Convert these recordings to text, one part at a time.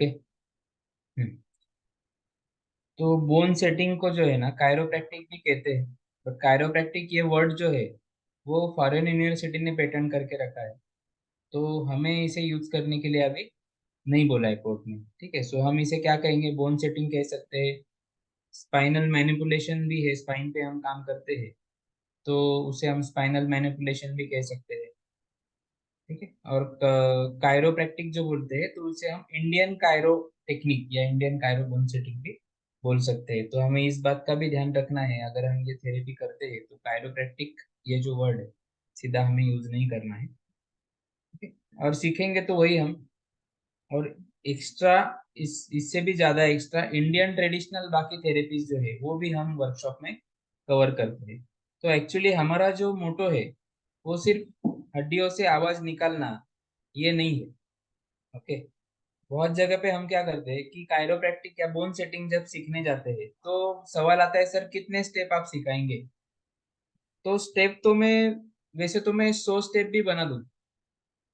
Okay. हम्म। तो bone setting को जो है ना कायरोप्रैक्टिक भी कहते हैं, बट कायरोप्रैक्टिक ये वर्ड जो है वो फॉरेन यूनिवर्सिटी ने पेटेंट करके रखा है। तो हमें इसे यूज करने के लिए अभी नहीं बोला है कोर्ट ने। ठीक है, सो हम इसे क्या कहेंगे, बोन सेटिंग कह सकते हैं। स्पाइनल मैनिपुलेशन भी है, स्पाइन पे हम काम करते हैं तो उसे हम स्पाइनल मैनिपुलेशन भी कह सकते हैं। ठीक है, और कायरोप्रैक्टिक जो बोलते हैं तो उसे हम इंडियन कायरो टेक्निक या इंडियन कायरो बोन सेटिंग भी बोल सकते हैं। तो हमें इस बात का भी ध्यान रखना है, अगर हम ये थेरेपी करते हैं तो कायरोप्रैक्टिक ये जो वर्ड है सीधा हमें यूज नहीं करना है। ठीक है, और सीखेंगे तो वही हम, और एक्स्ट्रा इससे भी ज्यादा एक्स्ट्रा इंडियन ट्रेडिशनल बाकी थेरेपीज जो है वो भी हम वर्कशॉप में कवर करते हैं। तो एक्चुअली हमारा जो मोटो है वो सिर्फ हड्डियों से आवाज निकालना ये नहीं है। ओके। बहुत जगह पे हम क्या करते हैं कि कायरोप्रैक्टिक या बोन सेटिंग जब सीखने जाते हैं तो सवाल आता है, सर कितने स्टेप आप सिखाएंगे? तो स्टेप तो मैं, वैसे तो मैं 100 स्टेप भी बना दूं।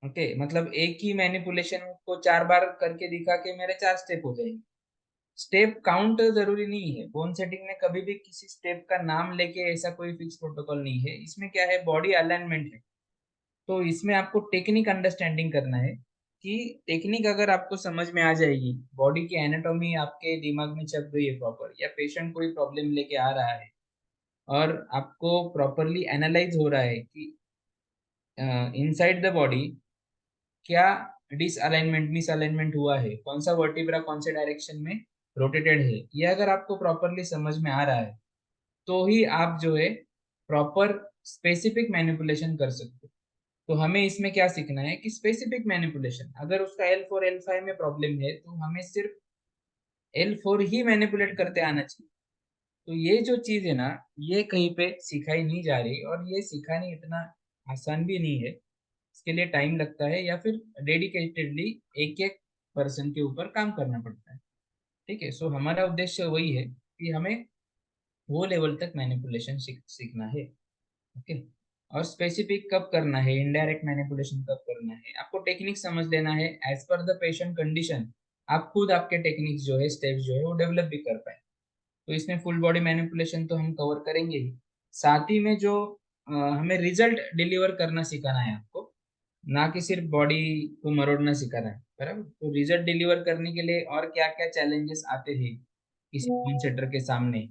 ओके, मतलब एक ही मैनिपुलेशन को 4 बार करके दिखा के मेरे 4 स्टेप हो जाएंगे। स्टेप काउंट जरूरी नहीं है, बोन सेटिंग में कभी भी किसी स्टेप का नाम लेके ऐसा कोई फिक्स प्रोटोकॉल नहीं है। इसमें क्या है, बॉडी अलाइनमेंट है। तो इसमें आपको टेक्निक अंडरस्टैंडिंग करना है कि टेक्निक अगर आपको समझ में आ जाएगी, बॉडी की एनाटॉमी आपके दिमाग में चल रही है प्रॉपर, या पेशेंट कोई प्रॉब्लम लेके आ रहा है और आपको प्रॉपरली एनालाइज हो रहा है कि इनसाइड द बॉडी क्या डिसअलाइनमेंट मिसअलाइनमेंट हुआ है, कौन सा वर्टिब्रा कौन से डायरेक्शन में रोटेटेड है, ये अगर आपको प्रॉपरली समझ में आ रहा है तो ही आप जो है प्रॉपर स्पेसिफिक मैनिपुलेशन कर सकते हो। तो हमें इसमें क्या सीखना है कि स्पेसिफिक मैनिपुलेशन, अगर उसका L4 L5 में प्रॉब्लम है तो हमें सिर्फ L4 ही मैनिपुलेट करते आना चाहिए। तो ये जो चीज है ना, ये कहीं पे सिखाई नहीं जा रही, और ये सिखानी इतना आसान भी नहीं है। इसके लिए टाइम लगता है, या फिर डेडिकेटेडली एक एक पर्सन के ऊपर काम करना पड़ता है। ठीक है, सो हमारा उद्देश्य वही है कि हमें वो लेवल तक मैनिपुलेशन सीखना है। ओके। और स्पेसिफिक कब करना है, इनडायरेक्ट मैनिपुलेशन कब करना है, आपको टेक्निक समझ लेना है as per the patient condition. आप खुद आपके टेक्निक्स जो है, स्टेप्स जो है वो डेवलप भी कर पाए। तो इसमें फुल बॉडी मैनिपुलेशन तो हम कवर करेंगे ही, साथ ही में जो हमें रिजल्ट डिलीवर करना सिखाना है आपको, ना कि सिर्फ बॉडी को मरोड़ना सिखाना है। बराबर, तो रिजल्ट डिलीवर करने के लिए और क्या क्या चैलेंजेस आते हैं किसी सेटर के सामने,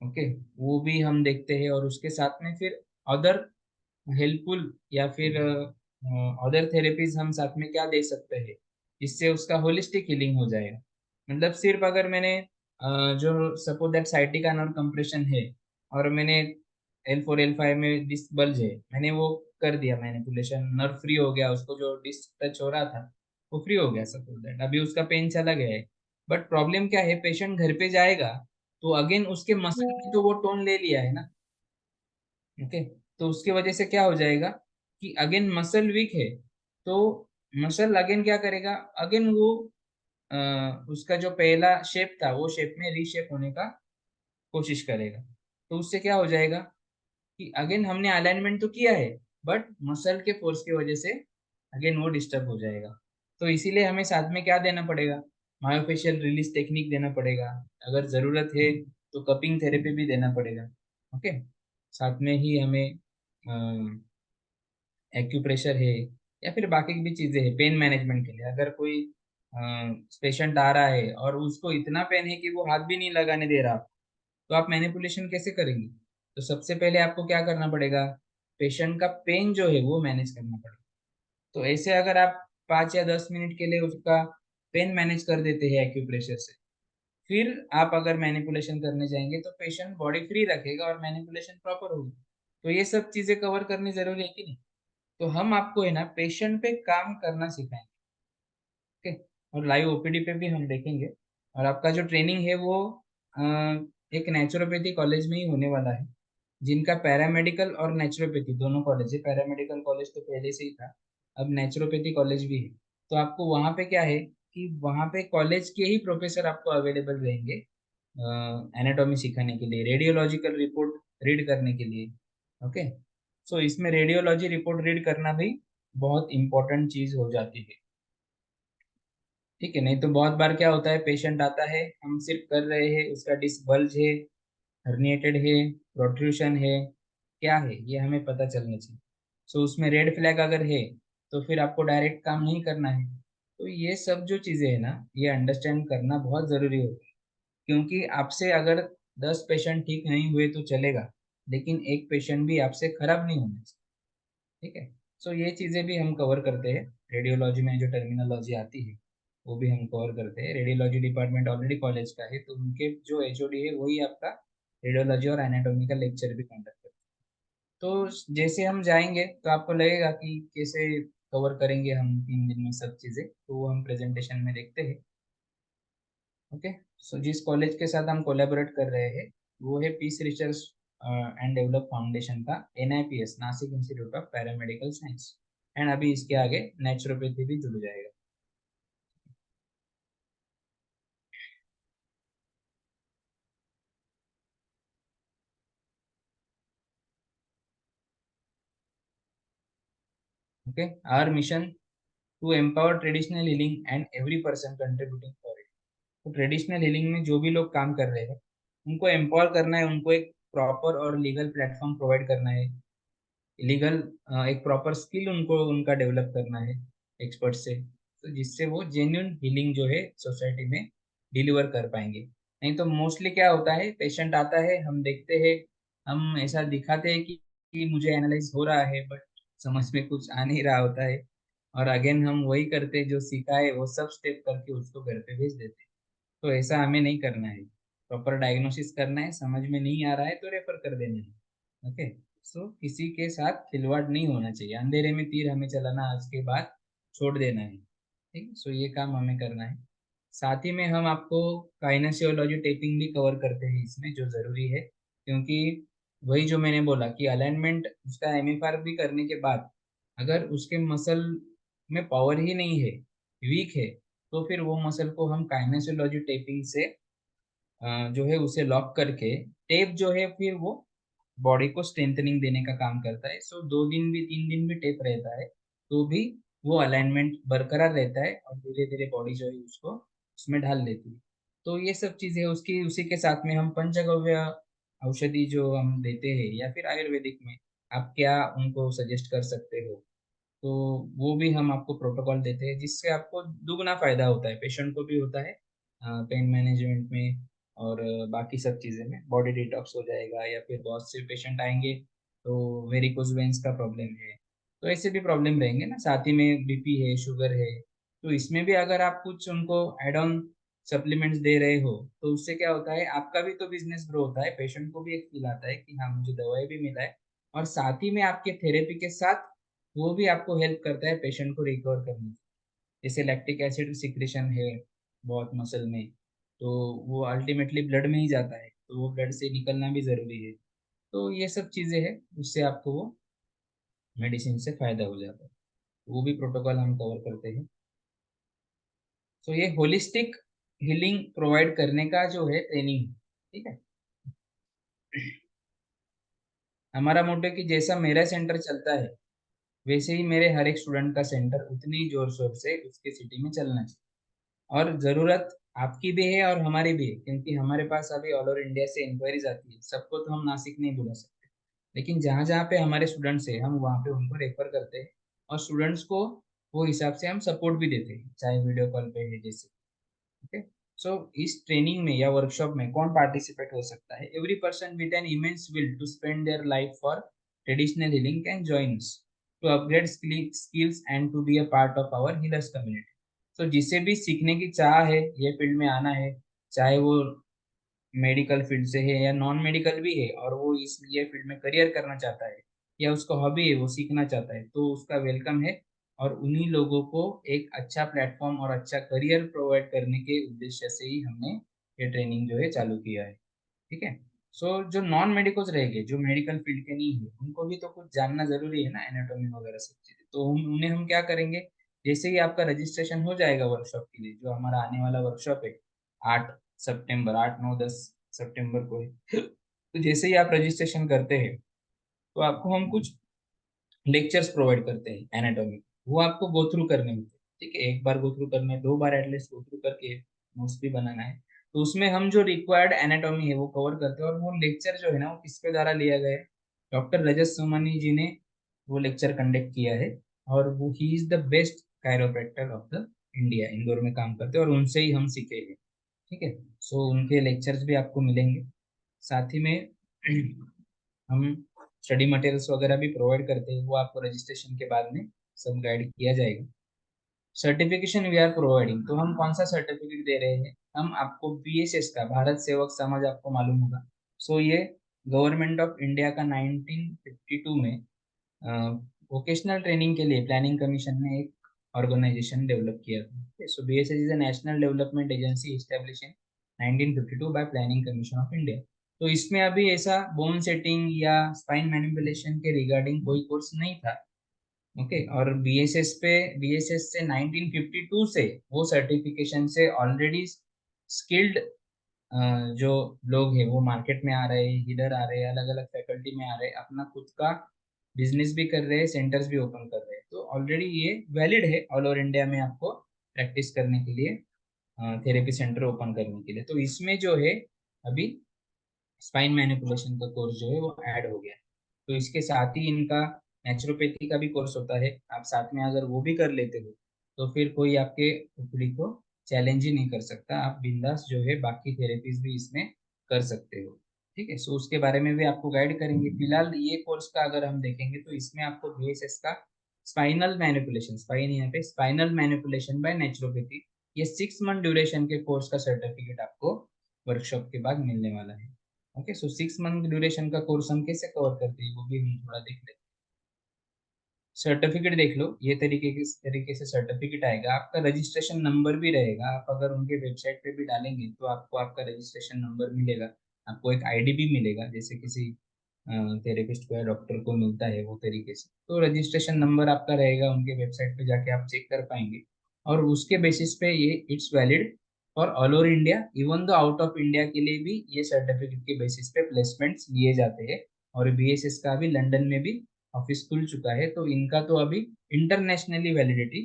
ओके, वो भी हम देखते हैं। और उसके साथ में फिर अदर हेल्पफुल या फिर अदर थेरेपीज हम साथ में क्या दे सकते हैं जिससे उसका होलिस्टिक हीलिंग हो जाएगा। मतलब सिर्फ अगर मैंने जो suppose that sciatica nerve compression है और मैंने L4 L5 में डिस्क बल्ज है, मैंने वो कर दिया मैनिपुलेशन, नर्व फ्री हो गया, उसको जो डिस्क टच हो रहा था वो फ्री हो गया, सपोज दैट अभी उसका पेन चला गया है। बट प्रॉब्लम क्या है, पेशेंट घर पे जाएगा तो अगेन उसके मसल ने तो वो टोन ले लिया है ना। ओके, तो उसकी वजह से क्या हो जाएगा कि अगेन मसल वीक है, तो मसल अगेन क्या करेगा, अगेन वो अ, उसका जो पहला शेप था वो शेप में रीशेप होने का कोशिश करेगा। तो उससे क्या हो जाएगा कि अगेन हमने अलाइनमेंट तो किया है बट मसल के फोर्स की वजह से अगेन वो डिस्टर्ब हो जाएगा। तो इसीलिए हमें साथ में क्या देना पड़ेगा, मायोफेशियल रिलीज टेक्निक देना पड़ेगा, अगर जरूरत है तो कपिंग थेरेपी भी देना पड़ेगा। ओके, साथ में ही हमें एक्यूप्रेशर है या फिर बाकी भी चीजें हैं पेन मैनेजमेंट के लिए। अगर कोई पेशेंट आ रहा है और उसको इतना पेन है कि वो हाथ भी नहीं लगाने दे रहा, तो आप मैनिपुलेशन कैसे करेंगे? तो सबसे पहले आपको क्या करना पड़ेगा, पेशेंट का पेन जो है वो मैनेज करना पड़ेगा। तो ऐसे अगर आप 5 या 10 मिनट के लिए उसका पेन मैनेज कर देते हैं एक्यूप्रेशर से, फिर आप अगर मैनिपुलेशन करने जाएंगे तो पेशेंट बॉडी फ्री रखेगा और मैनिपुलेशन प्रॉपर होगी। तो ये सब चीजें कवर करनी जरूरी है कि नहीं? तो हम आपको है ना पेशेंट पे काम करना सिखाएंगे। ओके, और लाइव ओपीडी पे भी हम देखेंगे। और आपका जो ट्रेनिंग है वो अ, एक नेचुरोपैथी कॉलेज में ही होने वाला है, जिनका पैरामेडिकल और नेचुरोपैथी दोनों कॉलेज है। पैरामेडिकल कॉलेज तो पहले से ही था, अब नेचुरोपैथी कॉलेज भी है। तो आपको वहाँ पे क्या है कि वहाँ पे कॉलेज के ही प्रोफेसर आपको अवेलेबल रहेंगे एनाटॉमी सिखाने के लिए, रेडियोलॉजिकल रिपोर्ट रीड करने के लिए। ओके, सो इसमें रेडियोलॉजी रिपोर्ट रीड करना भी बहुत इंपॉर्टेंट चीज हो जाती है। ठीक है। नहीं तो बहुत बार क्या होता है, पेशेंट आता है, हम सिर्फ कर रहे हैं, उसका डिस्क बल्ज है, हर्निएटेड है, प्रोट्रूशन है, क्या है ये हमें पता चलना चाहिए। सो उसमें रेड फ्लैग अगर है तो फिर आपको डायरेक्ट काम नहीं करना है। तो ये सब जो चीज़ें है ना, ये अंडरस्टैंड करना बहुत ज़रूरी होता है। क्योंकि आपसे अगर 10 पेशेंट ठीक नहीं हुए तो चलेगा, लेकिन एक पेशेंट भी आपसे खराब नहीं होना चाहिए। ठीक है। सो ये चीज़ें भी हम कवर करते हैं। रेडियोलॉजी में जो टर्मिनोलॉजी आती है वो भी हम कवर करते हैं। रेडियोलॉजी डिपार्टमेंट ऑलरेडी कॉलेज का है, तो उनके जो एचओडी है वही आपका रेडियोलॉजी और एनाटॉमी का लेक्चर भी कंडक्ट करते हैं। तो जैसे हम जाएंगे तो आपको लगेगा कि कैसे कवर करेंगे हम 3 दिन में सब चीज़ें, तो वो हम प्रेजेंटेशन में देखते हैं। ओके। सो जिस कॉलेज के साथ हम कोलैबोरेट कर रहे हैं वो है peace research and develop foundation का NIPS, Nashik institute of paramedical science. And अभी इसके आगे नेचुरोपैथी भी जुड़ जाएगा। Okay. Our mission to empower traditional healing and every person contributing for it. तो ट्रेडिशनल हीलिंग में जो भी लोग काम कर रहे हैं उनको एम्पावर करना है, उनको एक प्रॉपर और लीगल प्लेटफॉर्म प्रोवाइड करना है। लीगल एक प्रॉपर स्किल उनको उनका डेवलप करना है एक्सपर्ट से, तो जिससे वो जेन्युइन हीलिंग जो है सोसाइटी में डिलीवर कर पाएंगे। नहीं तो मोस्टली क्या होता है, पेशेंट आता है, हम देखते हैं, हम ऐसा दिखाते हैं कि मुझे एनालाइज हो रहा है, बट समझ में कुछ आ नहीं रहा होता है। और अगेन हम वही करते हैं जो सीखा है, वो सब स्टेप करके उसको घर पे भेज देते हैं। तो ऐसा हमें नहीं करना है। प्रॉपर डायग्नोसिस करना है, समझ में नहीं आ रहा है तो रेफर कर देना है। ओके। सो किसी के साथ खिलवाड़ नहीं होना चाहिए, अंधेरे में तीर हमें चलाना आज के बाद छोड़ देना है। ठीक है। सो ये काम हमें करना है। साथ ही में हम आपको काइनेसियोलॉजी टेपिंग भी कवर करते हैं इसमें, जो जरूरी है। क्योंकि वही जो मैंने बोला कि अलाइनमेंट उसका MFR भी करने के बाद अगर उसके मसल में पावर ही नहीं है, वीक है, तो फिर वो मसल को हम काइनेसियोलॉजी टेपिंग से जो है उसे लॉक करके, टेप जो है फिर वो बॉडी को स्ट्रेंथनिंग देने का काम करता है। सो 2 दिन भी 3 दिन भी टेप रहता है तो भी वो अलाइनमेंट बरकरार रहता है और धीरे धीरे बॉडी जो है उसको उसमें ढाल लेती है। तो ये सब चीजें उसकी उसी के साथ में हम पंचगव्य औषधि जो हम देते हैं, या फिर आयुर्वेदिक में आप क्या उनको सजेस्ट कर सकते हो, तो वो भी हम आपको प्रोटोकॉल देते हैं, जिससे आपको दुगना फायदा होता है, पेशेंट को भी होता है पेन मैनेजमेंट में, और बाकी सब चीज़ें में बॉडी डिटॉक्स हो जाएगा। या फिर बहुत से पेशेंट आएंगे तो वेरिकोज वेन्स का प्रॉब्लम है, तो ऐसे भी प्रॉब्लम रहेंगे ना, साथ ही में BP है, शुगर है, तो इसमें भी अगर आप कुछ उनको एड ऑन सप्लीमेंट्स दे रहे हो तो उससे क्या होता है, आपका भी तो बिजनेस ग्रो होता है, पेशेंट को भी एक फील आता है कि हाँ मुझे दवाई भी मिला है, और साथ ही में आपके थेरेपी के साथ वो भी आपको हेल्प करता है पेशेंट को रिकवर करने में। जैसे लैक्टिक एसिड सिक्रेशन है बहुत मसल में, तो वो अल्टीमेटली ब्लड में ही जाता है, तो वो ब्लड से निकलना भी जरूरी है। तो ये सब चीजें हैं, उससे आपको वो मेडिसिन से फायदा हो जाता है। वो भी प्रोटोकॉल हम कवर करते हैं। तो ये होलिस्टिक हीलिंग प्रोवाइड करने का जो है ट्रेनिंग। ठीक है। हमारा मोटो है कि जैसा मेरा सेंटर चलता है वैसे ही मेरे हर एक स्टूडेंट का सेंटर उतनी जोर शोर से उसके सिटी में चलना चाहिए। और ज़रूरत आपकी भी है और हमारी भी है, क्योंकि हमारे पास अभी ऑल ओवर इंडिया से इंक्वायरीज आती है, सबको तो हम नासिक नहीं बुला सकते, लेकिन जहाँ जहाँ पे हमारे स्टूडेंट्स हैं हम वहाँ पे उनको रेफर करते हैं, और स्टूडेंट्स को वो हिसाब से हम सपोर्ट भी देते हैं, चाहे वीडियो कॉल पे है जैसे। ओके। सो इस ट्रेनिंग में या वर्कशॉप में कौन पार्टिसिपेट हो सकता है? Every person with an immense will to spend their life for traditional healing can join us to upgrade skills and to be a part of our healers community. तो जिसे भी सीखने की चाह है, ये फील्ड में आना है, चाहे वो मेडिकल फील्ड से है या नॉन मेडिकल भी है, और वो इस ये फील्ड में करियर करना चाहता है, या उसको हॉबी है वो सीखना चाहता है, तो उसका वेलकम है। और उन्हीं लोगों को एक अच्छा प्लेटफॉर्म और अच्छा करियर प्रोवाइड करने के उद्देश्य से ही हमने ये ट्रेनिंग जो है चालू किया है। ठीक है। सो जो नॉन मेडिकल्स रहेंगे, जो मेडिकल फील्ड के नहीं है, उनको भी तो कुछ जानना जरूरी है ना, एनाटॉमी वगैरह सब चीजें, तो उन्हें हम क्या करेंगे, जैसे ही आपका रजिस्ट्रेशन हो जाएगा वर्कशॉप के लिए, जो हमारा आने वाला वर्कशॉप है 8 सितंबर, 8 9 10 सितंबर को है, तो जैसे ही आप रजिस्ट्रेशन करते हैं तो आपको हम कुछ लेक्चर्स प्रोवाइड करते हैं एनाटॉमी, वो आपको गो थ्रू करने होते हैं। ठीक है, एक बार गो थ्रू करना है, 2 बार एटलीस्ट गो थ्रू करके नोट्स भी बनाना है। तो उसमें हम जो रिक्वायर्ड एनाटॉमी है वो कवर करते हैं, और वो लेक्चर जो है ना वो किसके द्वारा लिया गया है, डॉक्टर रजत सोमानी जी ने वो लेक्चर कंडक्ट किया है। और वो he is the best chiropractor of the India, Indore में काम करते हैं और उनसे ही हम सीखे हैं। ठीक है, सो उनके लेक्चर्स भी आपको मिलेंगे। साथ ही में हम स्टडी मटेरियल्स वगैरह भी प्रोवाइड करते हैं, वो आपको रजिस्ट्रेशन के बाद में सब गाइड किया जाएगा। सर्टिफिकेशन वी आर प्रोवाइडिंग, तो हम कौन सा सर्टिफिकेट दे रहे हैं, हम आपको बीएसएस का, भारत सेवक समाज, आपको मालूम होगा। सो ये गवर्नमेंट ऑफ इंडिया का 1952 में वोकेशनल ट्रेनिंग के लिए प्लानिंग कमीशन ने एक ऑर्गेनाइजेशन डेवलप किया था। So BSS is a national development agency establish in 1952 by planning commission of India. तो इसमें अभी ऐसा बोन सेटिंग या स्पाइन मैनिपुलेशन के रिगार्डिंग कोई कोर्स नहीं था। ओके, और बीएसएस से 1952 से वो सर्टिफिकेशन से ऑलरेडी स्किल्ड जो लोग हैं वो मार्केट में आ रहे हैं, इधर आ रहे हैं, अलग अलग फैकल्टी में आ रहे हैं, अपना खुद का बिजनेस भी कर रहे हैं, सेंटर्स भी ओपन कर रहे हैं। तो ऑलरेडी ये वैलिड है ऑल ओवर इंडिया में आपको प्रैक्टिस करने के लिए, थेरेपी सेंटर ओपन करने के लिए। तो इसमें जो है अभी स्पाइन मैनिपुलेशन का कोर्स जो है वो ऐड हो गया है। तो इसके साथ ही इनका नेचुरोपैथी का भी कोर्स होता है, आप साथ में अगर वो भी कर लेते हो तो फिर कोई आपके उपरी को चैलेंज ही नहीं कर सकता, आप बिंदास जो है बाकी थेरेपीज भी इसमें कर सकते हो। ठीक है, सो उसके बारे में भी आपको गाइड करेंगे। फिलहाल ये कोर्स का अगर हम देखेंगे तो इसमें आपको बीएसएस का स्पाइनल मैनिपुलेशन, स्पाइन यहाँ पे स्पाइनल मैनिपुलेशन बाय नेचुरोपैथी, ये 6 मंथ ड्यूरेशन के कोर्स का सर्टिफिकेट आपको वर्कशॉप के बाद मिलने वाला है। ओके, सो 6 मंथ ड्यूरेशन का कोर्स हम कैसे कवर करते हैं वो भी हम थोड़ा देख लेते हैं। सर्टिफिकेट देख लो, ये तरीके से सर्टिफिकेट आएगा, आपका रजिस्ट्रेशन नंबर भी रहेगा। आप अगर उनके वेबसाइट पे भी डालेंगे तो आपको आपका रजिस्ट्रेशन नंबर मिलेगा, आपको एक आईडी भी मिलेगा, जैसे किसी थेरेपिस्ट को या डॉक्टर को मिलता है वो तरीके से। तो रजिस्ट्रेशन नंबर आपका रहेगा, उनके वेबसाइट पे जाके आप चेक कर पाएंगे। और उसके बेसिस पे ये it's valid for all over India, even though out of India के लिए भी ये सर्टिफिकेट के बेसिस पे प्लेसमेंट्स लिए जाते हैं। और बीएसएस का भी लंदन में भी ऑफिस खुल चुका है, तो इनका तो अभी इंटरनेशनली वैलिडिटी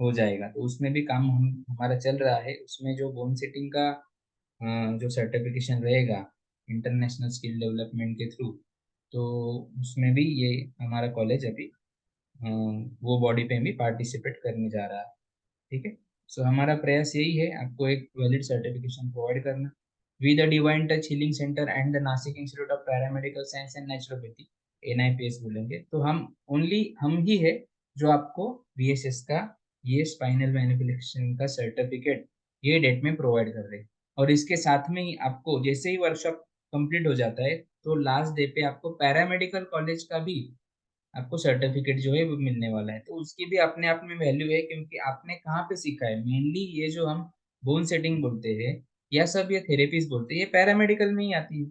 हो जाएगा। तो उसमें भी काम हमारा चल रहा है, उसमें जो बोन सेटिंग का जो सर्टिफिकेशन रहेगा इंटरनेशनल स्किल डेवलपमेंट के थ्रू, तो उसमें भी ये हमारा कॉलेज अभी अ, वो बॉडी पे भी पार्टिसिपेट करने जा रहा है। ठीक है, सो हमारा प्रयास यही है आपको एक वैलिड सर्टिफिकेशन प्रोवाइड करना। We the divine touch healing centre and the Nashik institute of paramedical science and naturopathy, NIPS बोलेंगे तो हम ही है जो आपको बीएसएस का ये स्पाइनल मैनिपुलेशन का सर्टिफिकेट ये डेट में प्रोवाइड कर रहे हैं। और इसके साथ में ही आपको जैसे ही वर्कशॉप कंप्लीट हो जाता है तो लास्ट डे पे आपको पैरामेडिकल कॉलेज का भी आपको सर्टिफिकेट जो है वो मिलने वाला है। तो उसकी भी अपने आप में वैल्यू है, क्योंकि आपने कहाँ पे सीखा है। मेनली ये जो हम बोन सेटिंग बोलते हैं या सब ये थेरेपीज बोलते हैं, ये पैरामेडिकल में ही आती है,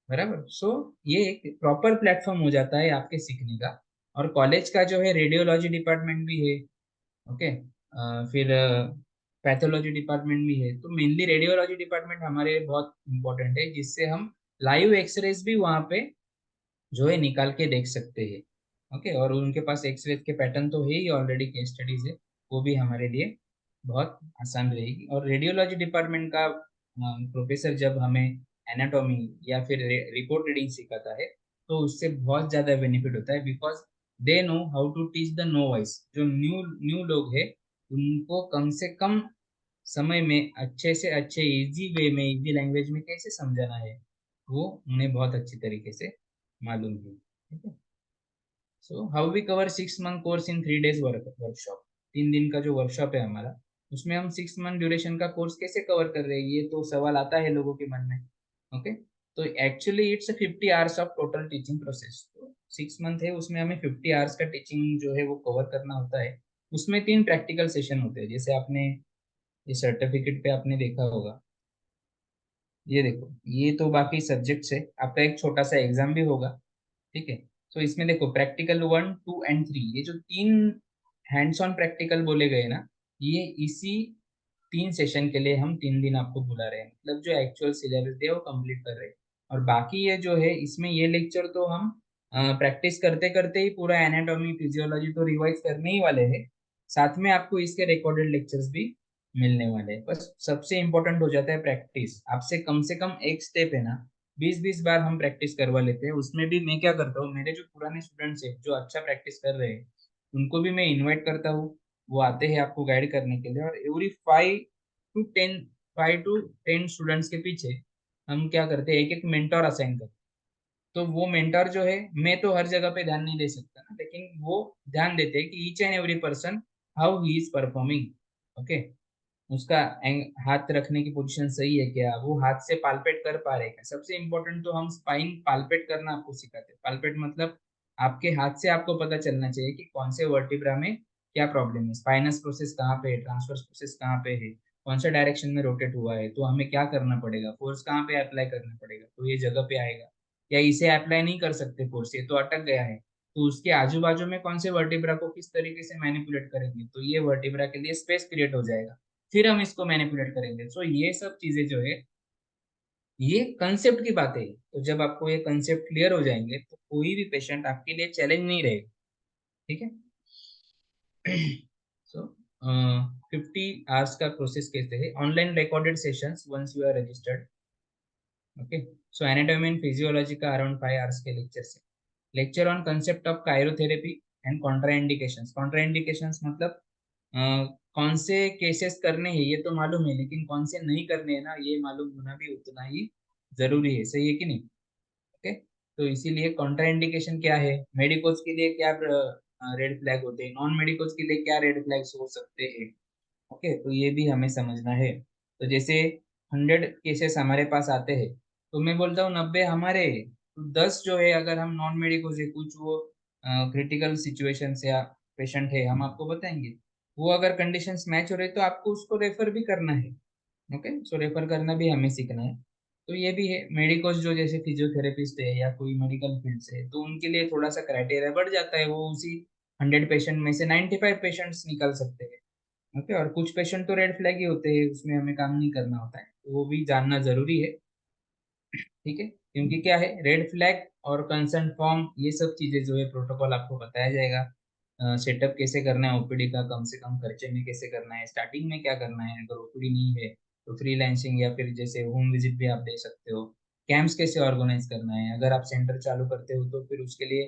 बराबर। सो ये एक प्रॉपर प्लेटफॉर्म हो जाता है आपके सीखने का। और कॉलेज का जो है रेडियोलॉजी डिपार्टमेंट भी है। ओके, फिर पैथोलॉजी डिपार्टमेंट भी है। तो मेनली रेडियोलॉजी डिपार्टमेंट हमारे बहुत इंपॉर्टेंट है, जिससे हम लाइव एक्सरेज भी वहाँ पे जो है निकाल के देख सकते हैं। ओके, और उनके पास एक्सरे के पैटर्न तो है ही ऑलरेडी, केस स्टडीज है, वो भी हमारे लिए बहुत आसान रहेगी। और रेडियोलॉजी डिपार्टमेंट का प्रोफेसर जब हमें एनाटॉमी या फिर रिपोर्ट रीडिंग सिखाता है तो उससे बहुत ज़्यादा बेनिफिट होता है, because they know how to teach the novice. जो न्यू न्यू लोग हैं उनको कम से कम समय में अच्छे से अच्छे इजी वे में, इजी लैंग्वेज में कैसे समझाना है वो उन्हें बहुत अच्छी तरीके से मालूम है। ठीक है, so how we cover 6 month course in 3 days workshop, 3 दिन का जो वर्कशॉप है हमारा, उसमें हम 6 मंथ ड्यूरेशन का कोर्स कैसे कवर कर रहे हैं, ये तो सवाल आता है लोगों के मन में। ओके, तो actually it's 50 hours of total teaching process. तो 6 मंथ है, उसमें हमें 50 आवर्स का टीचिंग जो है वो कवर करना होता है। उसमें 3 प्रैक्टिकल सेशन होते हैं, जैसे आपने ये सर्टिफिकेट पे आपने देखा होगा। ये देखो, ये तो बाकी सब्जेक्ट्स है, आपका एक छोटा सा एग्जाम भी होगा। ठीक है, तो इसमें देखो प्रैक्टिकल 1, 2 एंड 3, ये जो 3 हैंड्स ऑन प्रैक्टिकल बोले गए ना, ये इसी 3 सेशन के लिए हम 3 दिन आपको बुला रहे हैं, मतलब जो एक्चुअल सिलेबस है वो कंप्लीट कर रहे हैं। और बाकी ये जो है इसमें ये लेक्चर तो हम प्रैक्टिस करते करते ही पूरा एनाटॉमी फिजियोलॉजी तो रिवाइज करने ही वाले हैं। साथ में आपको इसके रिकॉर्डेड लेक्चर्स भी मिलने वाले हैं। बस सबसे इम्पोर्टेंट हो जाता है प्रैक्टिस। आपसे कम से कम एक स्टेप है ना, 20-20 बार हम प्रैक्टिस करवा लेते हैं। उसमें भी मैं क्या करता हूँ, मेरे जो पुराने स्टूडेंट्स हैं जो अच्छा प्रैक्टिस कर रहे हैं उनको भी मैं इनवाइट करता हूँ। वो आते हैं आपको गाइड करने के लिए, और एवरी 5 to 10 5 to 10 स्टूडेंट्स के पीछे हम क्या करते हैं, एक एक मेंटोर असाइन करते हैं। तो वो मेंटर जो है, मैं तो हर जगह पे ध्यान नहीं दे सकता ना, लेकिन वो ध्यान देते हैं कि each and every person how he is performing. Okay, उसका हाथ रखने की पोजीशन सही है क्या, वो हाथ से पालपेट कर पा रहे हैं क्या। सबसे इम्पोर्टेंट तो हम स्पाइन पालपेट करना आपको सिखाते हैं। पालपेट मतलब आपके हाथ से आपको पता चलना चाहिए कि कौन से वर्टिब्रा में क्या प्रॉब्लम है, स्पाइनस प्रोसेस कहाँ पे है, ट्रांसवर्स प्रोसेस कहाँ पे है, कौन सा डायरेक्शन में रोटेट हुआ है, तो हमें क्या करना पड़ेगा, फोर्स कहाँ पे अप्लाई करना पड़ेगा तो ये जगह पे आएगा, या इसे अप्लाई नहीं कर सकते फोर्स, ये तो अटक गया है, तो उसके आजू बाजू में कौन से वर्टिब्रा को किस तरीके से मैनिपुलेट करेंगे तो ये वर्टिब्रा के लिए स्पेस क्रिएट हो जाएगा, फिर हम इसको मैनिपुलेट करेंगे। सो ये सब चीजें जो है, ये कंसेप्ट की बात है। तो जब आपको ये कंसेप्ट क्लियर हो जाएंगे तो कोई भी पेशेंट आपके लिए चैलेंज नहीं रहेगा। ठीक है। सो 50 आवर्स का प्रोसेस कहते हैं, online recorded sessions once you are registered. Okay, so anatomy and physiology का अराउंड 5 आवर्स के लेक्चर्स है। Lecture on concept of chirotherapy and contraindications. Contraindications मतलब कौन से केसेस करने हैं ये तो मालूम है, लेकिन कौन से नहीं करने हैं ना, ये मालूम होना भी उतना ही जरूरी है। सही है कि नहीं। ओके, तो इसीलिए कॉन्ट्राइंडिकेशन क्या है, मेडिकोज के लिए क्या रेड फ्लैग होते हैं, नॉन मेडिकोज के लिए क्या रेड फ्लैग्स हो सकते हैं। ओके, तो ये भी हमें समझना है। तो जैसे 100 केसेस हमारे पास आते हैं, तो मैं बोलता हूँ 90 हमारे हैं। तो 10 जो है, अगर हम नॉन मेडिको से कुछ वो क्रिटिकल सिचुएशन या पेशेंट है, हम आपको बताएंगे। वो अगर कंडीशंस मैच हो रहे तो आपको उसको रेफर भी करना है। ओके, सो रेफर करना भी हमें सीखना है। तो ये भी है, मेडिकोज जो जैसे फिजियोथेरेपिस्ट है या कोई मेडिकल फील्ड से, तो उनके लिए थोड़ा सा क्राइटेरिया बढ़ जाता है, वो उसी 100 पेशेंट में से 95 पेशेंट्स निकाल सकते हैं। ओके, और कुछ पेशेंट तो रेड फ्लैग ही होते हैं, उसमें हमें काम नहीं करना होता है, तो वो भी जानना जरूरी है। ठीक है, क्योंकि क्या है, रेड फ्लैग और कंसर्न फॉर्म ये सब चीजें जो है प्रोटोकॉल आपको बताया जाएगा। सेटअप कैसे करना है ओपीडी का, कम से कम खर्चे में कैसे करना है, स्टार्टिंग में क्या करना है, अगर ओपीडी नहीं है तो फ्रीलांसिंग या फिर जैसे होम विजिट भी आप दे सकते हो। कैंप्स कैसे ऑर्गेनाइज करना है, अगर आप सेंटर चालू करते हो तो फिर उसके लिए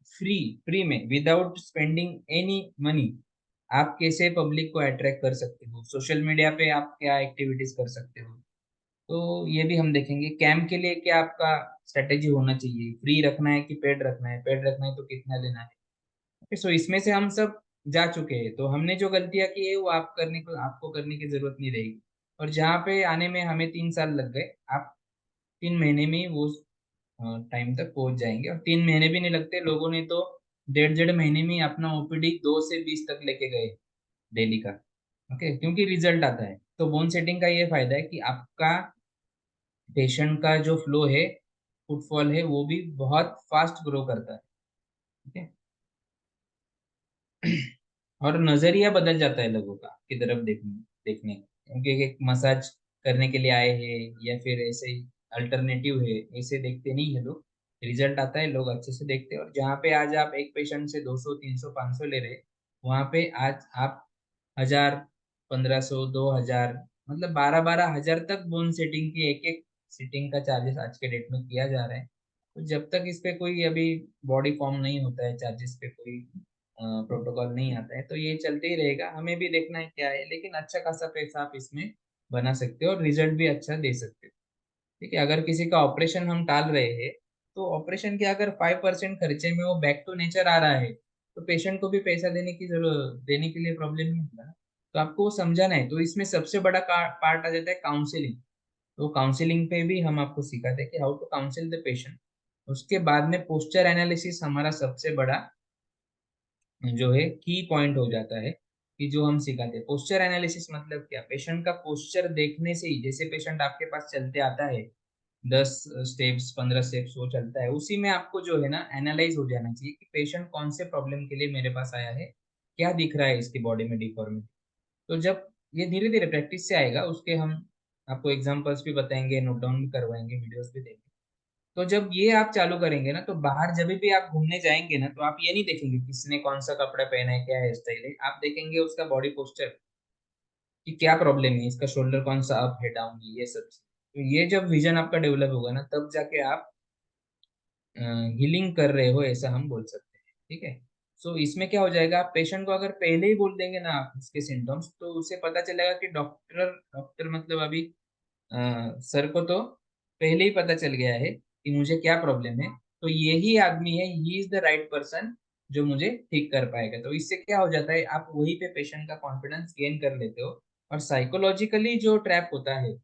फ्री फ्री में विदाउट स्पेंडिंग एनी मनी आप कैसे पब्लिक को अट्रैक्ट कर सकते हो, सोशल मीडिया पे आप क्या एक्टिविटीज कर सकते हो। तो ये भी हम देखेंगे। कैंप के लिए क्या आपका स्ट्रेटेजी होना चाहिए, फ्री रखना है कि पेड रखना है, पेड रखना है तो कितना लेना है। ओके, सो इसमें से हम सब जा चुके हैं, तो हमने जो गलतियां की है वो आपको करने की जरूरत नहीं रहेगी। और जहाँ पे आने में हमें 3 साल लग गए, आप 3 महीने में ही वो टाइम तक पहुंच जाएंगे। और 3 महीने भी नहीं लगते, लोगों ने तो 1.5 1.5 महीने में ही अपना ओपीडी 2 से 20 तक लेके गए डेली का। ओके, क्योंकि रिजल्ट आता है। तो बोन सेटिंग का ये फायदा है कि आपका पेशेंट का जो फ्लो है, फुटफॉल है, वो भी बहुत फास्ट ग्रो करता है। ठीक है। और नजरिया बदल जाता है लोगों का की तरफ देखने देखने का। क्योंकि एक मसाज करने के लिए आए हैं या फिर ऐसे ही अल्टरनेटिव है, ऐसे देखते नहीं है लोग। रिजल्ट आता है, लोग अच्छे से देखते हैं। और जहाँ पे आज आप एक पेशेंट से 200 300 500 ले रहे, वहाँ पे आज आप 1000 1500 2000 मतलब 12 12 हजार तक बोन सेटिंग की एक एक सिटिंग का चार्जेस आज के डेट में किया जा रहा है। तो जब तक इस पे कोई अभी बॉडी फॉर्म नहीं होता है, चार्जेस पे कोई प्रोटोकॉल नहीं आता है, तो ये चलते ही रहेगा। हमें भी देखना है क्या है, लेकिन अच्छा खासा पैसा आप इसमें बना सकते हो और रिजल्ट भी अच्छा दे सकते हो। ठीक है, अगर किसी का ऑपरेशन हम टाल रहे हैं, तो ऑपरेशन के अगर 5% खर्चे में वो बैक टू नेचर आ रहा है, तो पेशेंट को भी पैसा देने की जरूरत, देने के लिए प्रॉब्लम नहीं होगा ना। तो आपको वो समझाना है। तो इसमें सबसे बड़ा पार्ट आ जाता है काउंसलिंग। तो काउंसलिंग पे भी हम आपको सिखाते हैं कि how to counsel the patient. उसके बाद में पोस्चर एनालिसिस हमारा सबसे बड़ा जो है की पॉइंट हो जाता है, कि जो हम सिखाते हैं पोस्चर एनालिसिस मतलब क्या, पेशेंट का पोस्चर देखने से ही, जैसे पेशेंट आपके पास चलते आता है 10 स्टेप्स 15 स्टेप्स वो चलता है, उसी में आपको जो है ना एनालाइज हो जाना चाहिए कि पेशेंट कौन से प्रॉब्लम के लिए मेरे पास आया है, क्या दिख रहा है इसकी बॉडी में डिफॉर्मिटी। तो जब ये धीरे धीरे प्रैक्टिस से आएगा, उसके हम आपको एग्जांपल्स भी बताएंगे, नोट डाउन भी करवाएंगे, वीडियोस भी देंगे। तो जब ये आप चालू करेंगे ना, तो बाहर जब भी आप घूमने जाएंगे ना, तो आप ये नहीं देखेंगे किसने कौन सा कपड़ा पहना है, क्या हेयर स्टाइल है, आप देखेंगे उसका बॉडी पोस्चर कि क्या प्रॉब्लम है, इसका शोल्डर कौन सा अप है डाउन है, ये सब। तो ये जब विजन आपका डेवलप होगा ना, तब जाके आप हीलिंग कर रहे हो, ऐसा हम बोल सकते हैं। ठीक है। सो इसमें क्या हो जाएगा, आप पेशेंट को अगर पहले ही बोल देंगे ना आप उसके सिम्टम्स, तो उसे पता चलेगा कि डॉक्टर डॉक्टर मतलब अभी सर को तो पहले ही पता चल गया है कि मुझे क्या प्रॉब्लम है, तो यही आदमी है, he is the right person जो मुझे ठीक कर पाएगा। तो इससे क्या हो जाता है, आप वहीं पे पेशेंट का कॉन्फिडेंस गेन कर लेते हो, और साइकोलॉजिकली जो ट्रैप होता है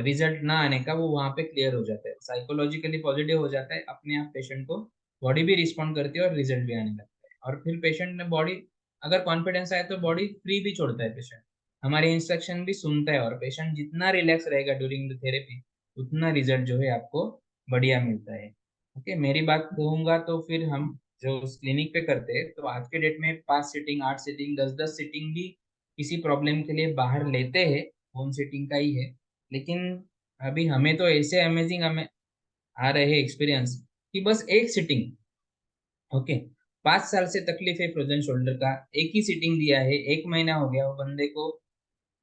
रिजल्ट ना आने का, वो वहां पे क्लियर हो जाता है, साइकोलॉजिकली पॉजिटिव हो जाता है, अपने आप पेशेंट को बॉडी भी रिस्पॉन्ड करती है और रिजल्ट भी आने लगता है। और फिर पेशेंट ने बॉडी, अगर कॉन्फिडेंस आए तो बॉडी फ्री भी छोड़ता है पेशेंट, हमारे इंस्ट्रक्शन भी सुनता है, और पेशेंट जितना रिलैक्स रहेगा ड्यूरिंग द थेरेपी, उतना रिजल्ट जो है आपको बढ़िया मिलता है। ओके, मेरी बात कहूंगा तो फिर हम जो उस क्लिनिक पे करते हैं, तो आज के डेट में 5 सीटिंग, 8 सीटिंग, 10-10 सीटिंग भी किसी प्रॉब्लम के लिए बाहर लेते हैं, होम सीटिंग का ही है। लेकिन अभी हमें तो ऐसे अमेजिंग हमें आ रहे हैं एक्सपीरियंस कि बस एक सीटिंग। ओके, 5 साल से तकलीफ है फ्रोजन शोल्डर का, एक ही सीटिंग दिया है, 1 महीना हो गया, वो बंदे को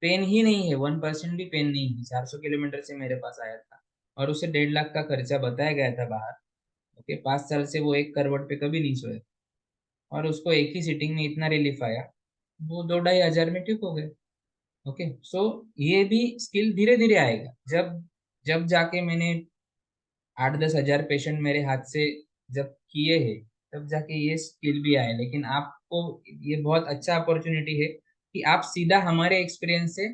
पेन ही नहीं है, 1% भी पेन नहीं है, 400 किलोमीटर से मेरे पास आया था, और उसे 1.5 लाख का खर्चा बताया गया था बाहर। ओके, 5 साल से वो एक करवट पे कभी नहीं सोया, और उसको एक ही सीटिंग में इतना रिलीफ आया, वो 2-2.5 हजार में ठीक हो गए। ओके, सो ये भी स्किल धीरे धीरे आएगा, जब जब जाके मैंने 8-10 हजार पेशेंट मेरे हाथ से जब किए हैं, तब जाके ये स्किल भी आए। लेकिन आपको ये बहुत अच्छा अपॉर्चुनिटी है कि आप सीधा हमारे एक्सपीरियंस से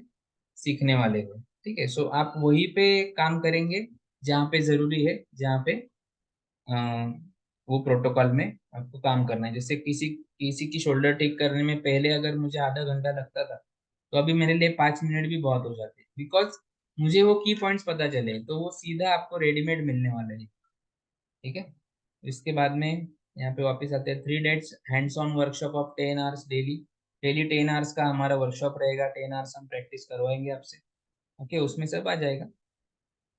सीखने वाले हो। ठीक है, सो आप वहीं पे काम करेंगे जहाँ पे जरूरी है, जहाँ पे अ, वो प्रोटोकॉल में आपको काम करना है। जैसे किसी किसी की शोल्डर ठीक करने में पहले अगर मुझे आधा घंटा लगता था, तो अभी मेरे लिए 5 मिनट भी बहुत हो जाते हैं, बिकॉज मुझे वो की पॉइंट्स पता चले, तो वो सीधा आपको रेडीमेड मिलने वाले हैं। ठीक है। इसके बाद में यहाँ पे वापस आते हैं, 3 days hands on workshop of 10 hours daily. Daily 10 hours का हमारा वर्कशॉप रहेगा, 10 आवर्स हम प्रैक्टिस करवाएंगे आपसे। ओके, उसमें सब आ जाएगा।